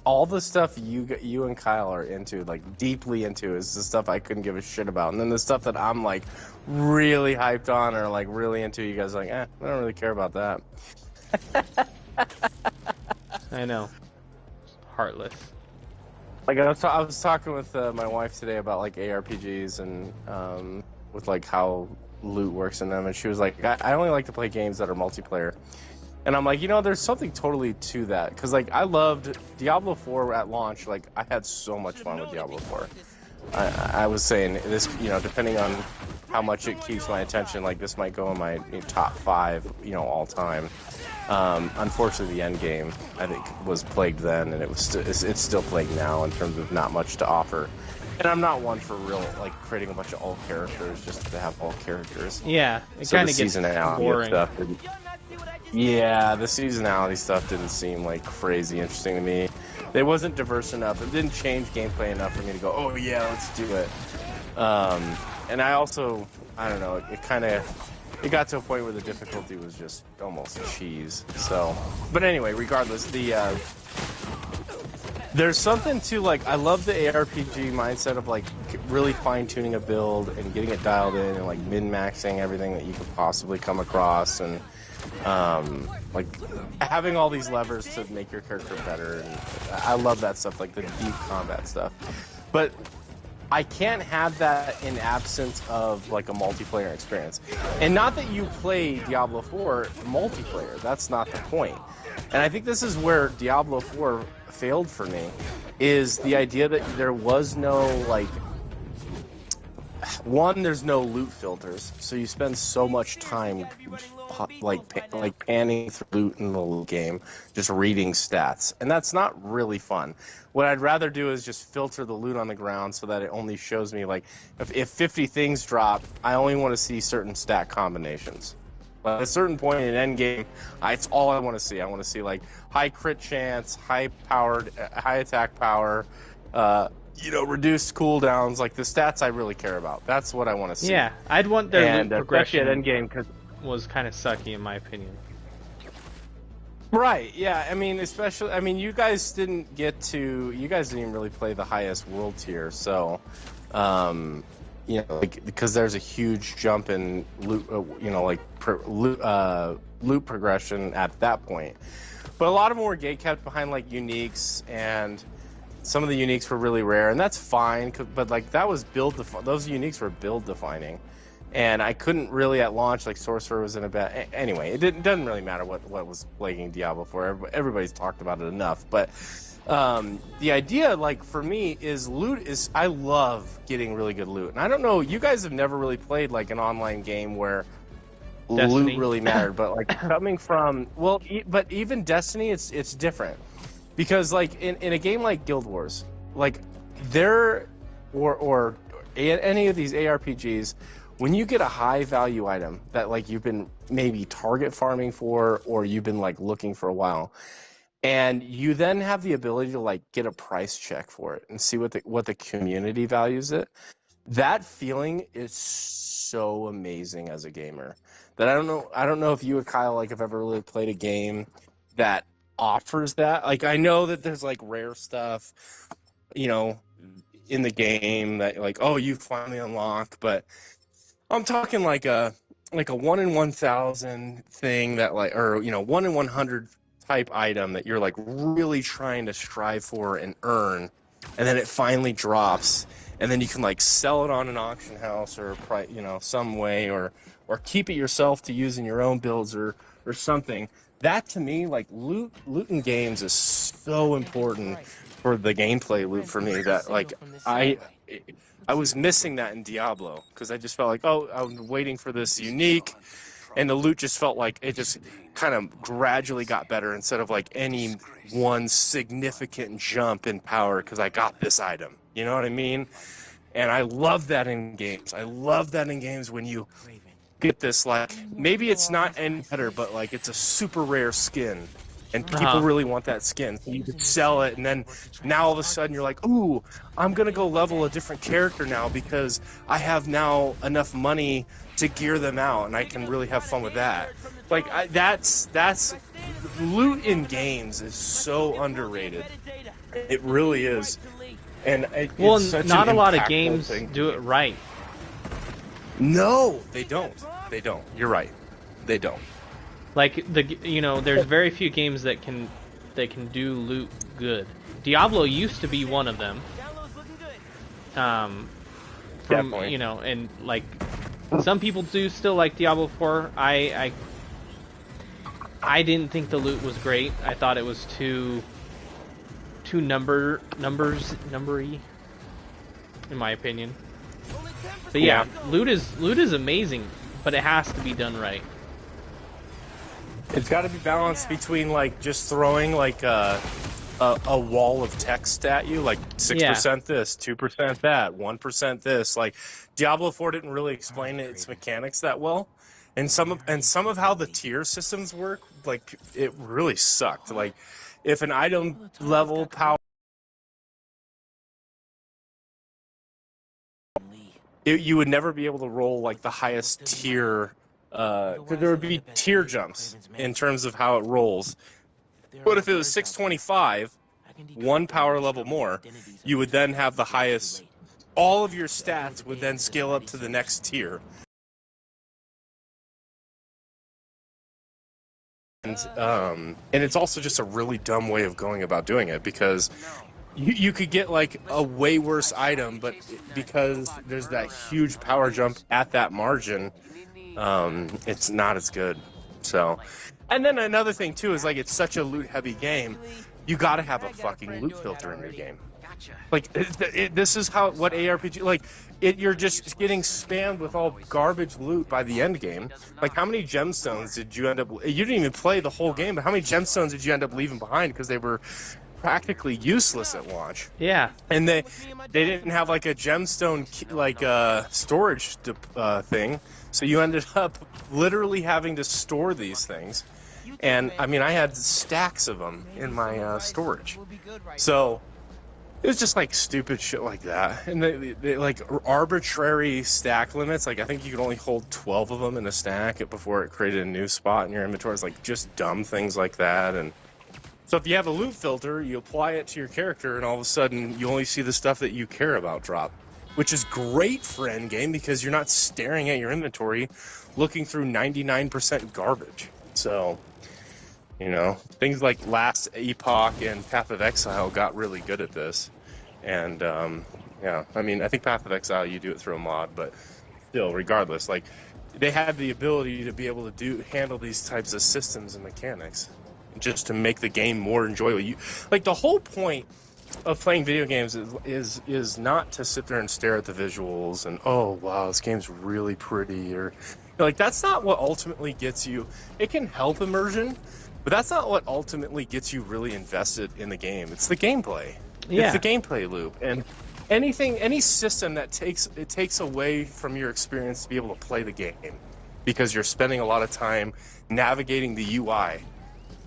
B: all the stuff you and Kyle are into, like deeply into, is the stuff I couldn't give a shit about, and then the stuff that I'm like really hyped on or like really into, you guys are like, I don't really care about that.
A: I know. Heartless.
B: Like I was talking with my wife today about like ARPGs and with like how loot works in them, and she was like, I only like to play games that are multiplayer. And I'm like, there's something totally to that, because like I loved Diablo 4 at launch. Like I had so much fun with Diablo 4. I was saying this, depending on how much it keeps my attention, like this might go in my top 5, all time. Unfortunately, the end game I think was plagued then, and it's still plagued now in terms of not much to offer. And I'm not one for real like creating a bunch of alt characters just to have alt characters.
A: Yeah, it
B: so
A: kind of gets boring.
B: Yeah, the seasonality stuff didn't seem like crazy interesting to me. It wasn't diverse enough. It didn't change gameplay enough for me to go, oh yeah, let's do it. And I don't know, it got to a point where the difficulty was just almost cheese. So, but anyway, regardless, there's something to like, I love the ARPG mindset of like really fine-tuning a build and getting it dialed in and like min-maxing everything that you could possibly come across, and like having all these levers to make your character better. And I love that stuff, like the deep combat stuff. But I can't have that in absence of like a multiplayer experience. And not that you play Diablo 4 multiplayer, that's not the point. And I think this is where Diablo 4 failed for me, is the idea that there was no like, one, there's no loot filters, so you spend so much time like panning through loot in the loot game, just reading stats, and that's not really fun. What I'd rather do is just filter the loot on the ground so that it only shows me like if 50 things drop, I only want to see certain stat combinations. At a certain point in endgame, it's all I want to see. I want to see like high crit chance, high attack power, reduced cooldowns, like the stats I really care about. That's what I want to see.
A: Yeah, I'd want their loot progression.
B: At endgame, cause
A: was kind of sucky in my opinion.
B: Right, yeah, you guys didn't even really play the highest world tier, so, because there's a huge jump in loot, loot progression at that point. But a lot of them were gate-kept behind, like, uniques, and some of the uniques were really rare, and that's fine, but, like, that was those uniques were build-defining. And I couldn't really at launch, like Sorcerer was in a bad. Anyway, it doesn't really matter what was plaguing Diablo 4. Everybody's talked about it enough. But the idea, like for me, is loot is. I love getting really good loot, and I don't know. You guys have never really played like an online game where
A: Destiny.
B: Loot really mattered, but like coming from but even Destiny, it's different, because like in a game like Guild Wars, like there or any of these ARPGs. When you get a high value item that like you've been maybe target farming for, or you've been like looking for a while, and you then have the ability to like get a price check for it and see what the community values it, that feeling is so amazing as a gamer that I don't know if you or Kyle like have ever really played a game that offers that. Like I know that there's like rare stuff, in the game that like, oh, you finally unlock, but I'm talking like a 1 in 1,000 thing that like, or 1 in 100 type item that you're like really trying to strive for and earn, and then it finally drops, and then you can like sell it on an auction house or some way, or keep it yourself to use in your own builds or something. That to me, like loot in games is so important for the gameplay loop for me, that like I was missing that in Diablo, because I just felt like, oh, I'm waiting for this unique, and the loot just felt like it just kind of gradually got better instead of like any one significant jump in power because I got this item. You know what I mean? And I love that in games. I love that in games when you get this, like, maybe it's not any better, but like it's a super rare skin. And people really want that skin. So you could sell it, and then now all of a sudden you're like, ooh, I'm going to go level a different character now because I have now enough money to gear them out, and I can really have fun with that. Like, that's loot in games is so underrated. It really is. And
A: Well,
B: it's such
A: not a
B: an
A: lot of
B: impactful
A: games
B: thing.
A: do it right.
B: No, they don't. They don't. You're right. They don't.
A: Like there's very few games that can do loot good. Diablo used to be one of them. From
B: Definitely.
A: and like some people do still like Diablo 4. I didn't think the loot was great. I thought it was too numbery, in my opinion. But yeah, loot is amazing, but it has to be done right.
B: It's got to be balanced between like just throwing like a wall of text at you, like 6% this, 2% that, 1% this. Like Diablo 4 didn't really explain its mechanics that well, and some of how the tier systems work, like it really sucked. Like if an item level power, you would never be able to roll like the highest tier. Because there would be tier jumps in terms of how it rolls. But if it was 625, one power level more, you would then have the highest. All of your stats would then scale up to the next tier. And it's also just a really dumb way of going about doing it, because you could get like a way worse item, but because there's that huge power jump at that margin, it's not as good. So, and then another thing too is like it's such a loot heavy game, you got to have a fucking loot filter in your game. Like this is what ARPG like. You're just getting spammed with all garbage loot by the end game. Like how many gemstones did you end up? You didn't even play the whole game, but how many gemstones did you end up leaving behind because they were practically useless at launch?
A: Yeah.
B: And they didn't have like a gemstone storage thing. So you ended up literally having to store these things. And, I mean, I had stacks of them in my storage. So it was just, like, stupid shit like that. And they like, arbitrary stack limits. Like, I think you could only hold 12 of them in a stack before it created a new spot in your inventory. It's, like, just dumb things like that. And so if you have a loot filter, you apply it to your character, and all of a sudden, you only see the stuff that you care about drop. Which is great for endgame because you're not staring at your inventory looking through 99% garbage. So, things like Last Epoch and Path of Exile got really good at this. And, I mean, I think Path of Exile, you do it through a mod, but still, regardless, like, they had the ability to be able to handle these types of systems and mechanics just to make the game more enjoyable. The whole point of playing video games is not to sit there and stare at the visuals and, oh wow, this game's really pretty, or that's not what ultimately gets you. It can help immersion, but that's not what ultimately gets you really invested in the game. It's the gameplay.
A: Yeah.
B: It's the gameplay loop, and any system that takes away from your experience to be able to play the game because you're spending a lot of time navigating the UI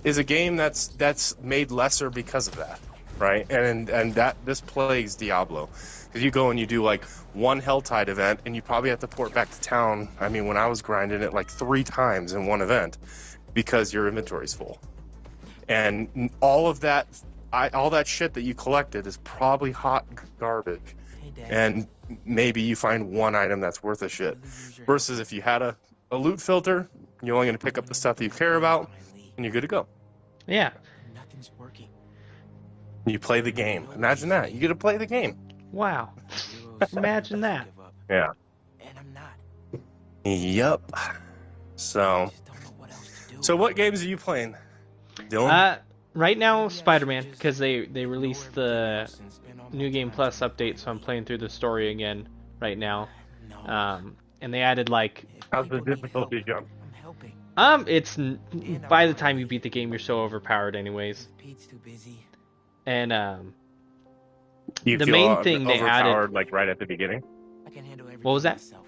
B: is a game that's made lesser because of that. Right, and that this plagues Diablo, because you go and you do like one Helltide event, and you probably have to port back to town. I mean, when I was grinding it like 3 times in one event, because your inventory's full, and all that shit that you collected is probably hot garbage, and maybe you find one item that's worth a shit. Versus if you had a loot filter, you're only going to pick up the stuff that you care about, and you're good to go.
A: Yeah.
C: Nothing's working.
B: You play the game. Imagine that. You get to play the game.
A: Wow. Imagine that.
B: Yeah.
C: And I'm not.
B: Yep. So what games are you playing, Dylan?
A: Right now, Spider-Man, because they released the New Game Plus update, so I'm playing through the story again right now. And they added like.
B: How's the difficulty jump?
A: It's by the time you beat the game, you're so overpowered, anyways.
C: Pete's too busy.
A: And
B: you
A: the
B: feel
A: main thing they
B: overpowered,
A: added,
B: like right at the beginning.
C: I can handle everything
A: what was that?
C: myself.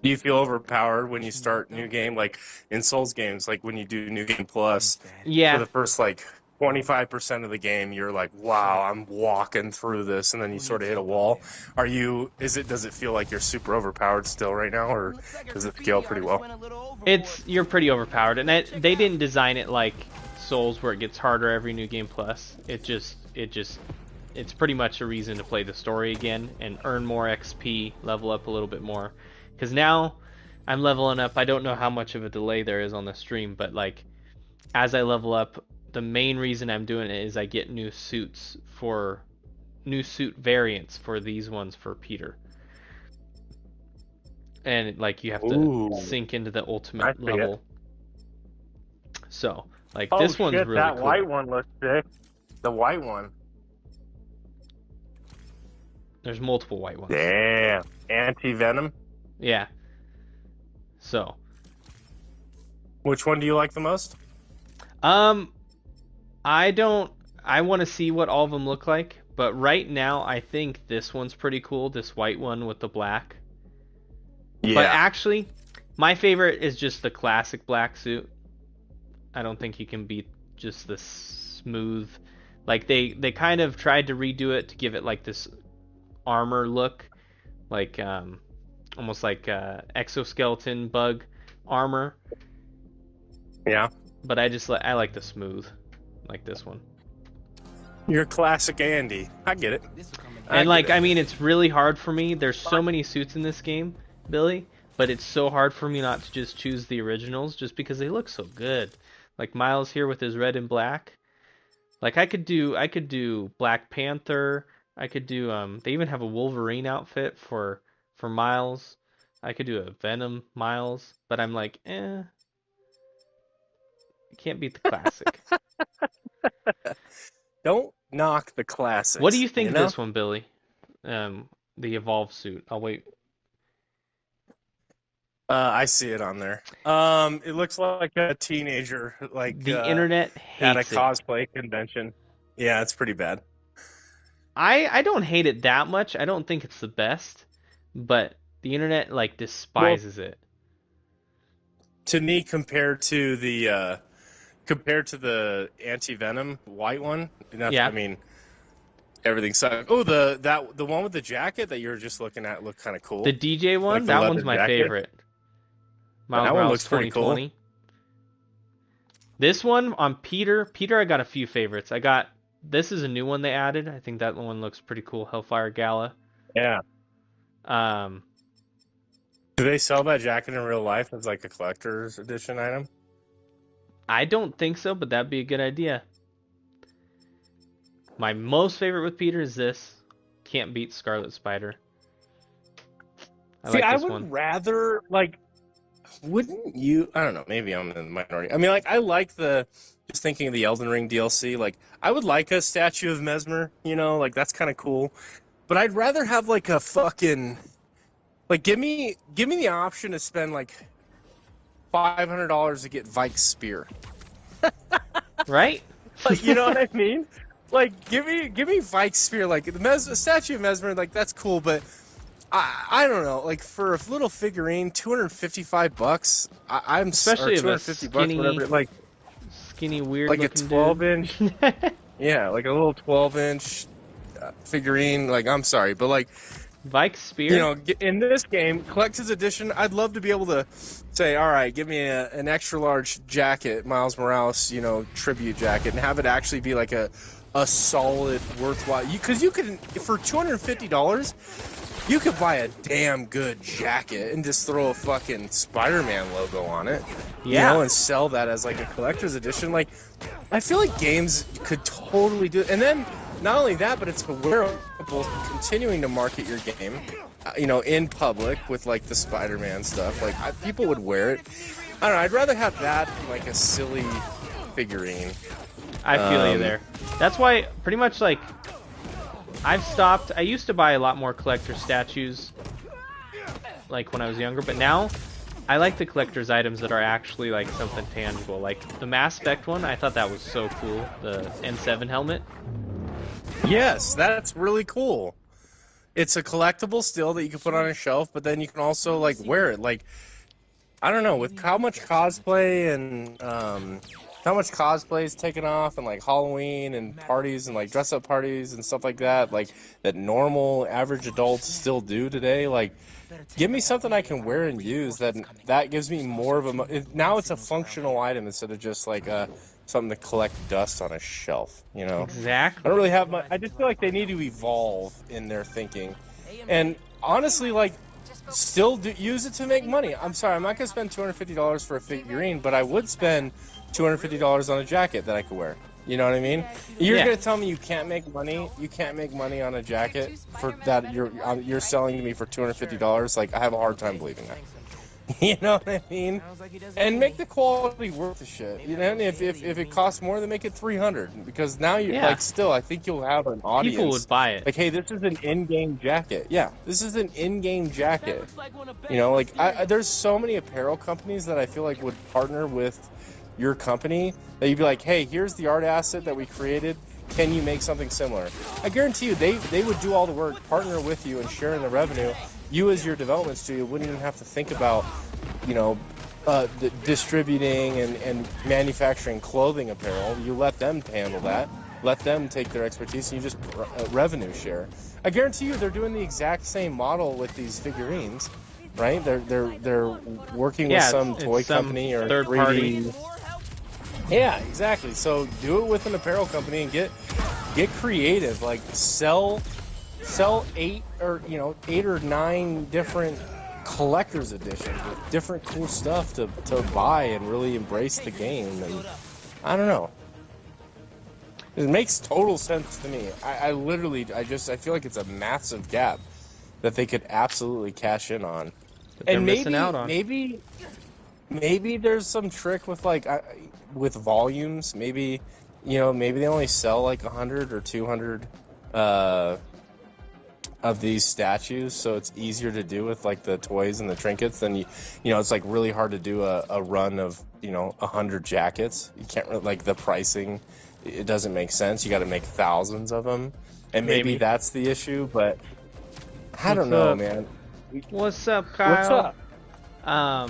B: Do you feel overpowered when you start new game, like in Souls games, like when you do New Game Plus?
A: Yeah.
B: For the first like 25% of the game, you're like, wow, I'm walking through this, and then you sort of hit a wall. Does it feel like you're super overpowered still right now, or does it scale pretty well?
A: You're pretty overpowered, and they didn't design it like Souls where it gets harder every New Game Plus. It just it's pretty much a reason to play the story again and earn more XP, level up a little bit more. Because now I'm leveling up. I don't know how much of a delay there is on the stream, but like as I level up, the main reason I'm doing it is I get new suit variants for these ones for Peter. And like you have to sink into the ultimate level. So like this one's really
E: that
A: cool.
E: white one looks sick. The white one.
A: There's multiple white ones.
E: Damn. Anti-Venom?
A: Yeah. So.
B: Which one do you like the most?
A: I want to see what all of them look like, but right now I think this one's pretty cool, this white one with the black.
B: Yeah.
A: But actually, my favorite is just the classic black suit. I don't think you can beat just the smooth. Like they kind of tried to redo it to give it like this armor look, like almost like exoskeleton bug armor.
B: Yeah.
A: But I like the smooth, like this one.
B: You're classic Andy. I get it.
A: I mean, it's really hard for me. There's so many suits in this game, Billy, but it's so hard for me not to just choose the originals just because they look so good. Like Miles here with his red and black. Like I could do Black Panther. I could do they even have a Wolverine outfit for Miles. I could do a Venom Miles, but I'm like, I can't beat the classic.
B: Don't knock the classics.
A: What do you think of this one, Billy? The Evolve suit. I'll wait.
B: I see it on there. It looks like a teenager, like
A: the internet
B: at a
A: hates
B: cosplay convention. Yeah, it's pretty bad.
A: I don't hate it that much. I don't think it's the best, but the internet like despises it.
B: To me, compared to the Anti-Venom white one,
A: Yeah.
B: I mean, everything sucks. Oh, the one with the jacket that you were just looking at looked kind of cool.
A: The DJ one,
B: Like the
A: that
B: leather
A: one's my
B: jacket?
A: favorite.
B: That one
A: Morales
B: looks pretty cool.
A: 2020. This one on Peter, I got a few favorites. This is a new one they added. I think that one looks pretty cool. Hellfire Gala.
B: Yeah.
A: Um,
B: Do they sell that jacket in real life as like a collector's edition item?
A: I don't think so, but that'd be a good idea. My most favorite with Peter is this. Can't beat Scarlet Spider.
B: I
A: this
B: would
A: one.
B: rather wouldn't you? I don't know. Maybe I'm in the minority. I mean, I like just thinking of the Elden Ring DLC. Like, I would like a statue of Mesmer. Like that's kind of cool. But I'd rather have like a fucking give me the option to spend like $500 to get Vike's spear.
A: Right?
B: You know what I mean? Like, give me Vike's spear. Like the statue of Mesmer. Like that's cool, but. I don't know, like for a little figurine, $255. I'm
A: especially if
B: $250
A: skinny,
B: whatever. Like
A: skinny, weird,
B: like a
A: looking
B: 12-inch. Yeah, like a little 12-inch figurine. Like I'm sorry, but like
A: Vike's spear.
B: In this game, collector's edition, I'd love to be able to say, all right, give me an extra large jacket, Miles Morales, tribute jacket, and have it actually be like a solid, worthwhile. Because you could, for $250. You could buy a damn good jacket and just throw a fucking Spider-Man logo on it, and sell that as like a collector's edition. Like, I feel like games could totally do it. And then, not only that, but it's wearable, continuing to market your game, in public with like the Spider-Man stuff. Like, people would wear it. I don't know. I'd rather have that than like a silly figurine.
A: I feel you there. That's why, pretty much like. I've stopped. I used to buy a lot more collector statues, like when I was younger, but now I like the collector's items that are actually like something tangible. Like the Mass Effect one, I thought that was so cool. The N7 helmet.
B: Yes, that's really cool. It's a collectible still that you can put on a shelf, but then you can also like wear it. Like, I don't know, with how much cosplay and how much cosplay is taken off and like Halloween and parties and like dress up parties and stuff like that, like that normal average adults still do today. Like, give me something I can wear and use that gives me more of a now it's a functional item instead of just like a something to collect dust on a shelf. You know, I
A: Exactly.
B: don't really have much. I just feel like they need to evolve in their thinking, and honestly, like, still use it to make money. I'm sorry, I'm not gonna spend $250 for a figurine, but I would spend $250 on a jacket that I could wear. You know what I mean? You're
A: Yeah.
B: gonna tell me you can't make money? You can't make money on a jacket for that you're selling to me for $250? Like, I have a hard time believing that. You know what I mean? And make the quality worth the shit. You know, and if it costs more, then make it $300, because now you're
A: Yeah.
B: like, still, I think you'll have an audience.
A: People would buy it.
B: Like, hey, this is an in-game jacket. Yeah, this is an in-game jacket. You know, like, there's so many apparel companies that I feel like would partner with your company that you'd be like, hey, here's the art asset that we created. Can you make something similar? I guarantee you, they would do all the work, partner with you, and share in the revenue. You, as your development studio, wouldn't even have to think about, you know, distributing and manufacturing clothing apparel. You let them handle that. Let them take their expertise, and you just revenue share. I guarantee you, they're doing the exact same model with these figurines, right? They're working with some
A: it's
B: toy
A: some
B: company or
A: third
B: 3D.
A: party.
B: Yeah, exactly. So do it with an apparel company and get creative. Like, sell 8 or 9 different collector's editions with different cool stuff to buy and really embrace the game. And I don't know. It makes total sense to me. I feel like it's a massive gap that they could absolutely cash in on.
A: They're
B: And
A: missing out on.
B: maybe there's some trick with, like, with volumes. Maybe they only sell like 100 or 200 of these statues, so it's easier to do with, like, the toys and the trinkets. Then it's like really hard to do a run of 100 jackets. You can't really, like, the pricing, it doesn't make sense. You got to make thousands of them, and maybe that's the issue. But I don't know, man.
A: What's up, Kyle?
B: What's up?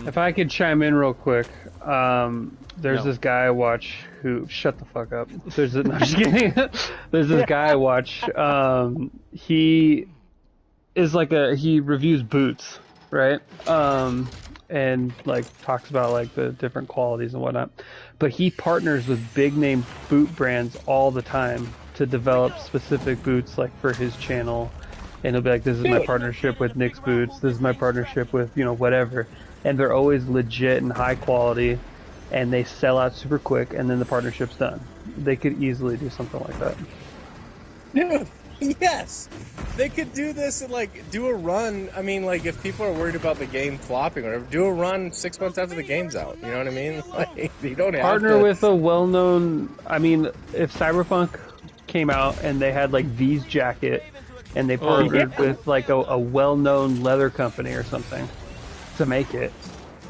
F: If I could chime in real quick, there's
A: No.
F: this guy I watch who, shut the fuck up. No, I'm just kidding. There's this guy I watch. He is like he reviews boots, right? And like talks about like the different qualities and whatnot. But he partners with big name boot brands all the time to develop specific boots, like for his channel. And he'll be like, this is my partnership with Nick's Boots. This is my partnership with, whatever. And they're always legit and high quality. And they sell out super quick, and then the partnership's done. They could easily do something like that.
B: Dude, yes! They could do this and, like, do a run. I mean, like, if people are worried about the game flopping or whatever, do a run 6 months after the game's out. You know what I mean? Like, you don't have
F: Partner
B: to...
F: with a well-known... I mean, if Cyberpunk came out and they had, like, V's jacket... and they partnered with like a well-known leather company or something to make it,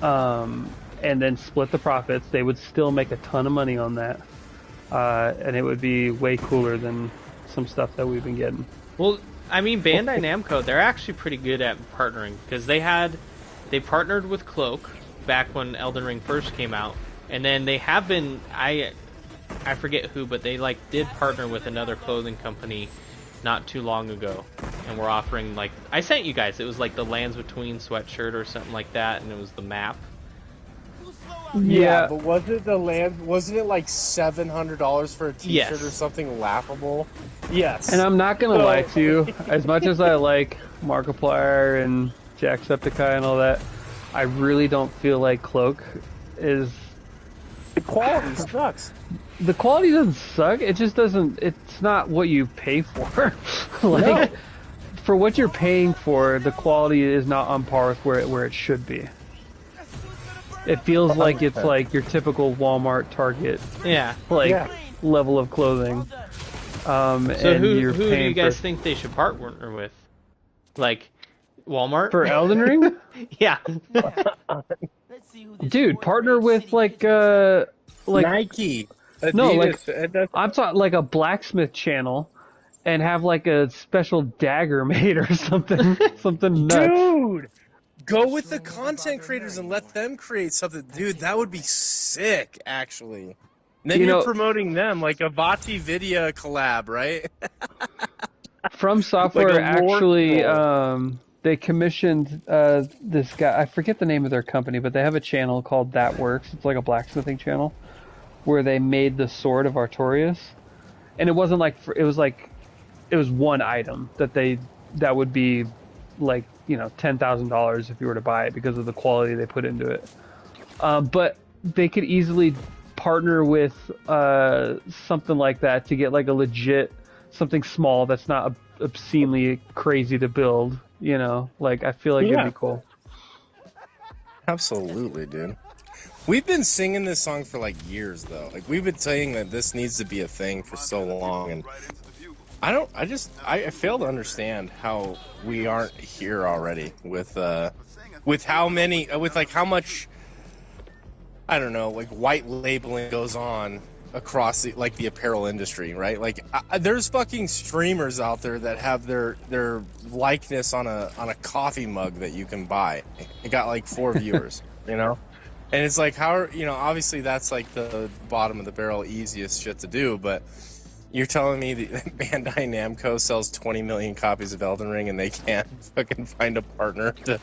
F: and then split the profits, they would still make a ton of money on that, and it would be way cooler than some stuff that we've been getting.
A: Well, I mean, Bandai Namco, they're actually pretty good at partnering, because they partnered with Cloak back when Elden Ring first came out, and then they have been, I forget who, but they like did partner with another clothing company not too long ago, and we're offering, like, I sent you guys, it was like the Lands Between sweatshirt or something like that, and it was the map.
F: Yeah,
B: but wasn't it like $700 for a t-shirt
A: Yes.
B: or something laughable? Yes.
F: and I'm not gonna lie to you, as much as I like Markiplier and Jacksepticeye and all that, I really don't feel like Cloak is...
B: The quality sucks.
F: The quality doesn't suck. It just doesn't. It's not what you pay for. Like, for what you're paying for, the quality is not on par with where it should be. It feels like it's like your typical Walmart, Target,
A: Yeah.
F: level of clothing.
A: So
F: and
A: who
F: you're
A: do
F: paying
A: you guys
F: for,
A: think they should partner with? Like, Walmart?
F: for Elden Ring?
A: Yeah.
F: Dude, partner with like
B: Nike. Adidas,
F: no, like
B: that's...
F: I'm talking like a blacksmith channel, and have like a special dagger made or something, something nuts.
B: Dude, go with the content creators and let them create something. Dude, that would be sick, actually. Then you're promoting them, like a Vati Vidya collab, right?
F: From Software,
B: Like a Lord
F: actually,
B: Troll.
F: they commissioned this guy. I forget the name of their company, but they have a channel called That Works. It's like a blacksmithing channel, where they made the sword of Artorias, and it wasn't like it was one item that would be like, you know, $10,000 if you were to buy it because of the quality they put into it. But they could easily partner with something like that to get like a legit something small that's not obscenely crazy to build. You know, like I feel like it'd be cool.
B: Absolutely, dude. We've been singing this song for like years, though. Like we've been saying that this needs to be a thing for so long, and I fail to understand how we aren't here already with how much, I don't know, like white labeling goes on across the apparel industry, right? Like there's fucking streamers out there that have their likeness on a coffee mug that you can buy. It got like 4 viewers, you know? And it's like, obviously that's like the bottom of the barrel easiest shit to do, but you're telling me that Bandai Namco sells 20 million copies of Elden Ring and they can't fucking find a partner to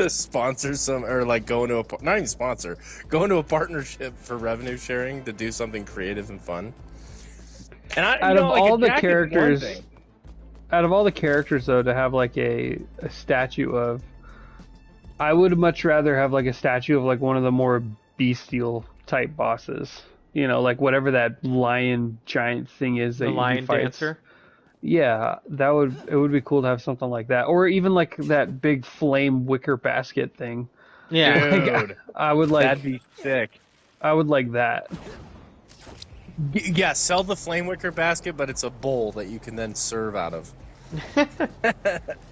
B: sponsor some, or like go into not even sponsor, go into a partnership for revenue sharing to do something creative and fun. And
F: out of all the characters though, to have like a statue of, I would much rather have like a statue of like one of the more bestial type bosses. You know, like whatever that lion giant thing is that
A: the lion dancer.
F: Yeah, it would be cool to have something like that, or even like that big flame wicker basket thing.
A: Yeah,
B: dude,
F: I would like.
E: That'd be sick.
F: I would like that.
B: Yeah, sell the flame wicker basket, but it's a bowl that you can then serve out of.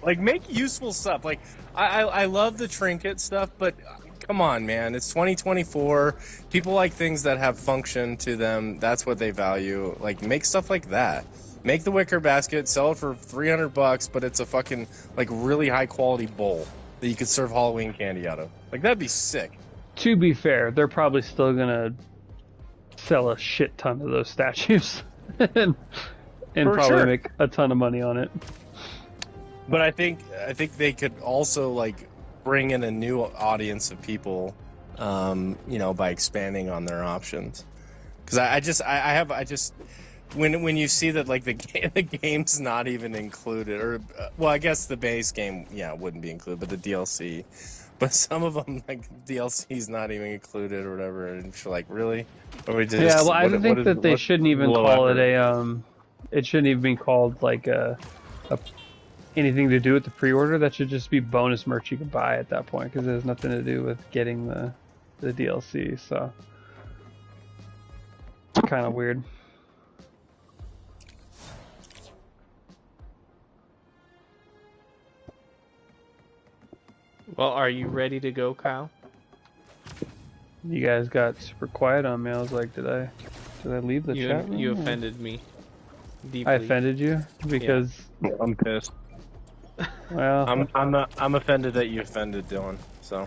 B: Like, make useful stuff. Like, I love the trinket stuff, but come on, man. It's 2024. People like things that have function to them. That's what they value. Like, make stuff like that. Make the wicker basket, sell it for $300, but it's a fucking, like, really high-quality bowl that you could serve Halloween candy out of. Like, that'd be sick.
F: To be fair, they're probably still gonna sell a shit ton of those statues. and probably make a ton of money on it.
B: But I think they could also like bring in a new audience of people, by expanding on their options. Because when you see that like the game's not even included, or I guess the base game wouldn't be included, but the DLC. But some of them, like, DLC's not even included or whatever, and it's like, really? Or we just,
F: I think that they shouldn't even call it it shouldn't even be called, like, anything to do with the pre-order. That should just be bonus merch you can buy at that point, because it has nothing to do with getting the DLC, so... It's kind of weird.
A: Well, are you ready to go, Kyle?
F: You guys got super quiet on me. I was like, did I leave the chat room?
A: You offended me deeply.
F: I offended you because
E: I'm pissed.
F: Well,
E: I'm offended that you offended Dylan. So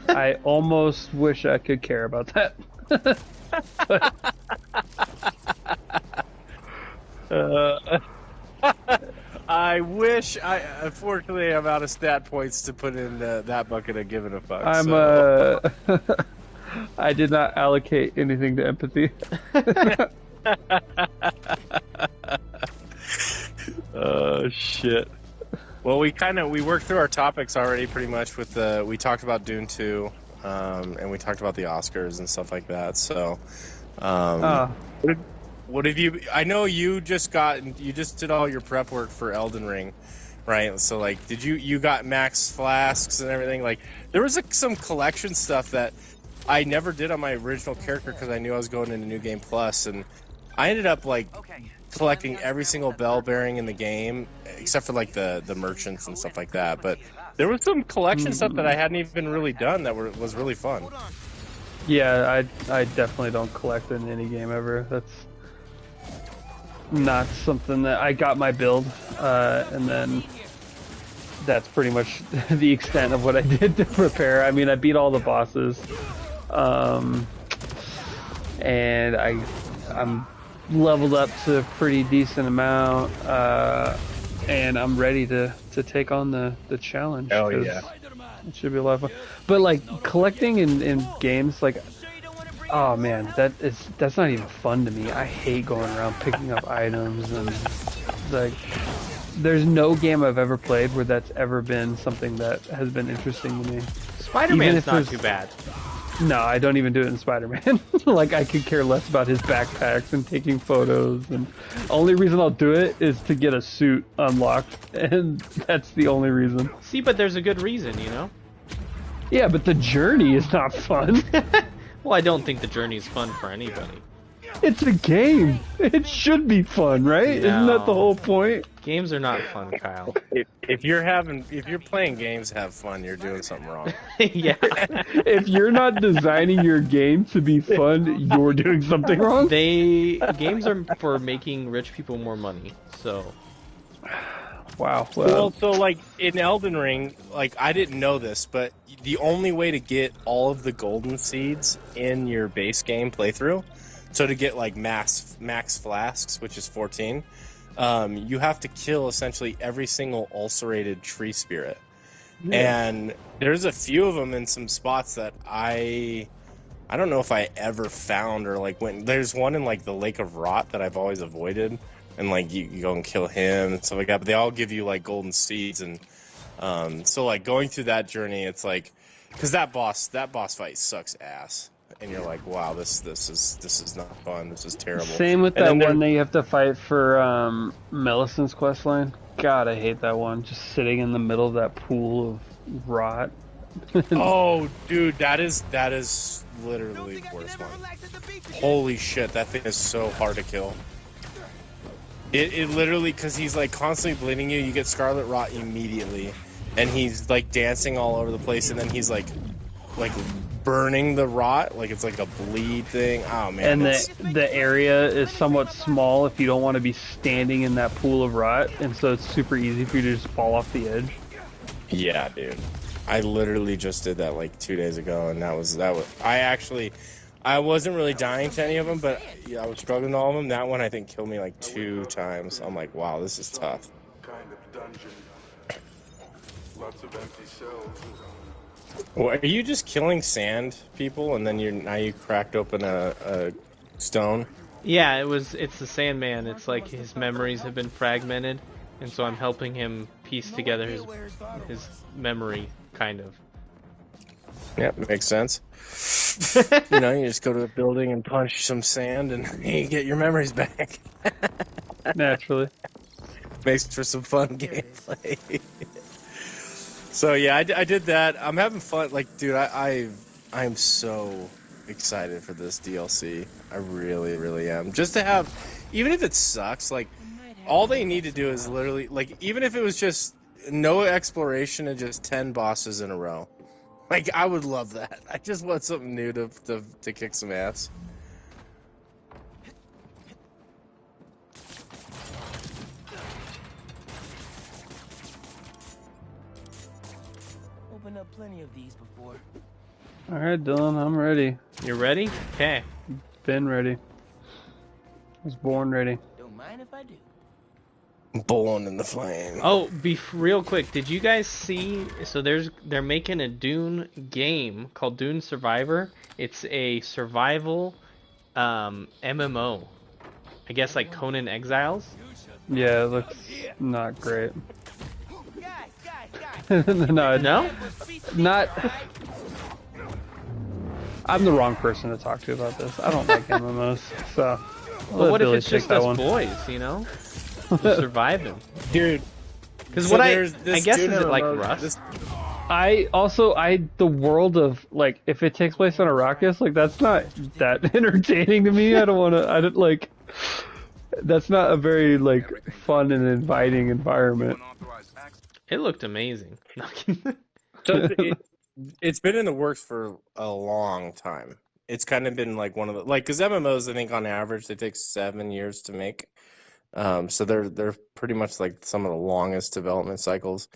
F: I almost wish I could care about that.
B: I wish. Unfortunately, I'm out of stat points to put in that bucket of giving a fuck.
F: I did not allocate anything to empathy.
B: Oh shit. Well, we worked through our topics already, pretty much. We talked about Dune 2, and we talked about the Oscars and stuff like that. So, what have you? I know you just did all your prep work for Elden Ring, right? So, like, did you got max flasks and everything? Like, there was some collection stuff that I never did on my original character because I knew I was going into New Game Plus, and I ended up like collecting every single bell bearing in the game except for like the merchants and stuff like that. But there was some collection stuff that I hadn't even really done that was really fun.
F: Yeah, I definitely don't collect in any game ever. That's not something that I got my build, and then that's pretty much the extent of what I did to prepare. I mean, I beat all the bosses, and I'm leveled up to a pretty decent amount, and I'm ready to take on the challenge.
B: Oh yeah,
F: it should be a lot of fun. But like collecting in games, like Oh man, that's not even fun to me. I hate going around picking up items and like there's no game I've ever played where that's ever been something that has been interesting to me. Even
A: Spider-Man's
F: if
A: not
F: there's-
A: too bad.
F: No, I don't even do it in Spider-Man. Like I could care less about his backpacks and taking photos and only reason I'll do it is to get a suit unlocked and that's the only reason.
A: See, but there's a good reason, you know?
F: Yeah, but the journey is not fun.
A: Well, I don't think the journey is fun for anybody.
F: It's a game. It should be fun, right? Isn't that the
A: No.
F: whole point?
A: Games are not fun, Kyle.
E: If you're playing games, have fun. You're doing something wrong.
A: Yeah.
F: If you're not designing your game to be fun, you're doing something wrong.
A: Games are for making rich people more money. So,
F: Wow.
E: Well, so like in Elden Ring, like I didn't know this, but the only way to get all of the golden seeds in your base game playthrough, so to get like max flasks, which is 14, you have to kill essentially every single ulcerated tree spirit. And there's a few of them in some spots that I don't know if I ever found or like went. There's one in like the Lake of Rot that I've always avoided, and like you go and kill him and stuff like that. But they all give you like golden seeds, and so like going through that journey, it's like because that boss fight sucks ass, and you're like, wow, this is not fun. This is terrible.
F: Same with
E: And
F: that
E: then there-
F: one that you have to fight for Millicent's questline. God, I hate that one. Just sitting in the middle of that pool of rot.
E: Oh, dude, that is literally the worst one. Holy shit, that thing is so hard to kill. It literally, because he's like constantly bleeding you, you get Scarlet Rot immediately, and he's like dancing all over the place, and then he's like burning the rot, like it's like a bleed thing. Oh man.
F: And the area is somewhat small if you don't want to be standing in that pool of rot, and so it's super easy for you to just fall off the edge.
E: Yeah, dude. I literally just did that like 2 days ago, and that was I wasn't really dying to any of them, but yeah, I was struggling to all of them. That one I think killed me like 2 times. I'm like, wow, this is tough.
G: Kind of dungeon. Lots of empty cells.
E: Well, are you just killing sand people, and then you cracked open a stone?
A: yeah, it's the Sandman. It's like his memories have been fragmented, and so I'm helping him piece together his memory, kind of.
E: Yeah, makes sense. You know, you just go to a building and punch some sand, and you get your memories back.
F: Naturally.
E: Makes for some fun gameplay. So yeah, I did that. I'm having fun. Like, dude, I'm so excited for this DLC. I really, really am. Just to have, even if it sucks, like, all they need to do is literally, like, even if it was just no exploration and just 10 bosses in a row. Like, I would love that. I just want something new to kick some ass.
C: Opened up plenty of these before.
F: Alright, Dylan, I'm ready.
A: You ready? Okay.
F: Been ready. Was born ready.
C: Don't mind if I do.
E: Born in the flame.
A: Oh, real quick, did you guys see? So they're making a Dune game called Dune Survivor. It's a survival MMO. I guess like Conan Exiles.
F: Yeah, it looks not great.
C: Guys.
F: No,
A: No?
F: not. I'm the wrong person to talk to about this. I don't like MMOs, so.
A: Well, what if
F: Billy
A: it's
F: take
A: just
F: that
A: us
F: one.
A: boys? You know, just surviving.
E: Dude.
A: Because
E: So
A: what I
E: there's this
A: guess
E: Dune
A: is it like
E: MMO
A: Rust?
F: The world of, like, if it takes place on Arrakis, like, that's not that entertaining to me. That's not a very, like, fun and inviting environment.
A: It looked amazing.
E: So it's been in the works for a long time. It's kind of been like one of the, like, because MMOs, I think on average they take 7 years to make. So they're pretty much like some of the longest development cycles.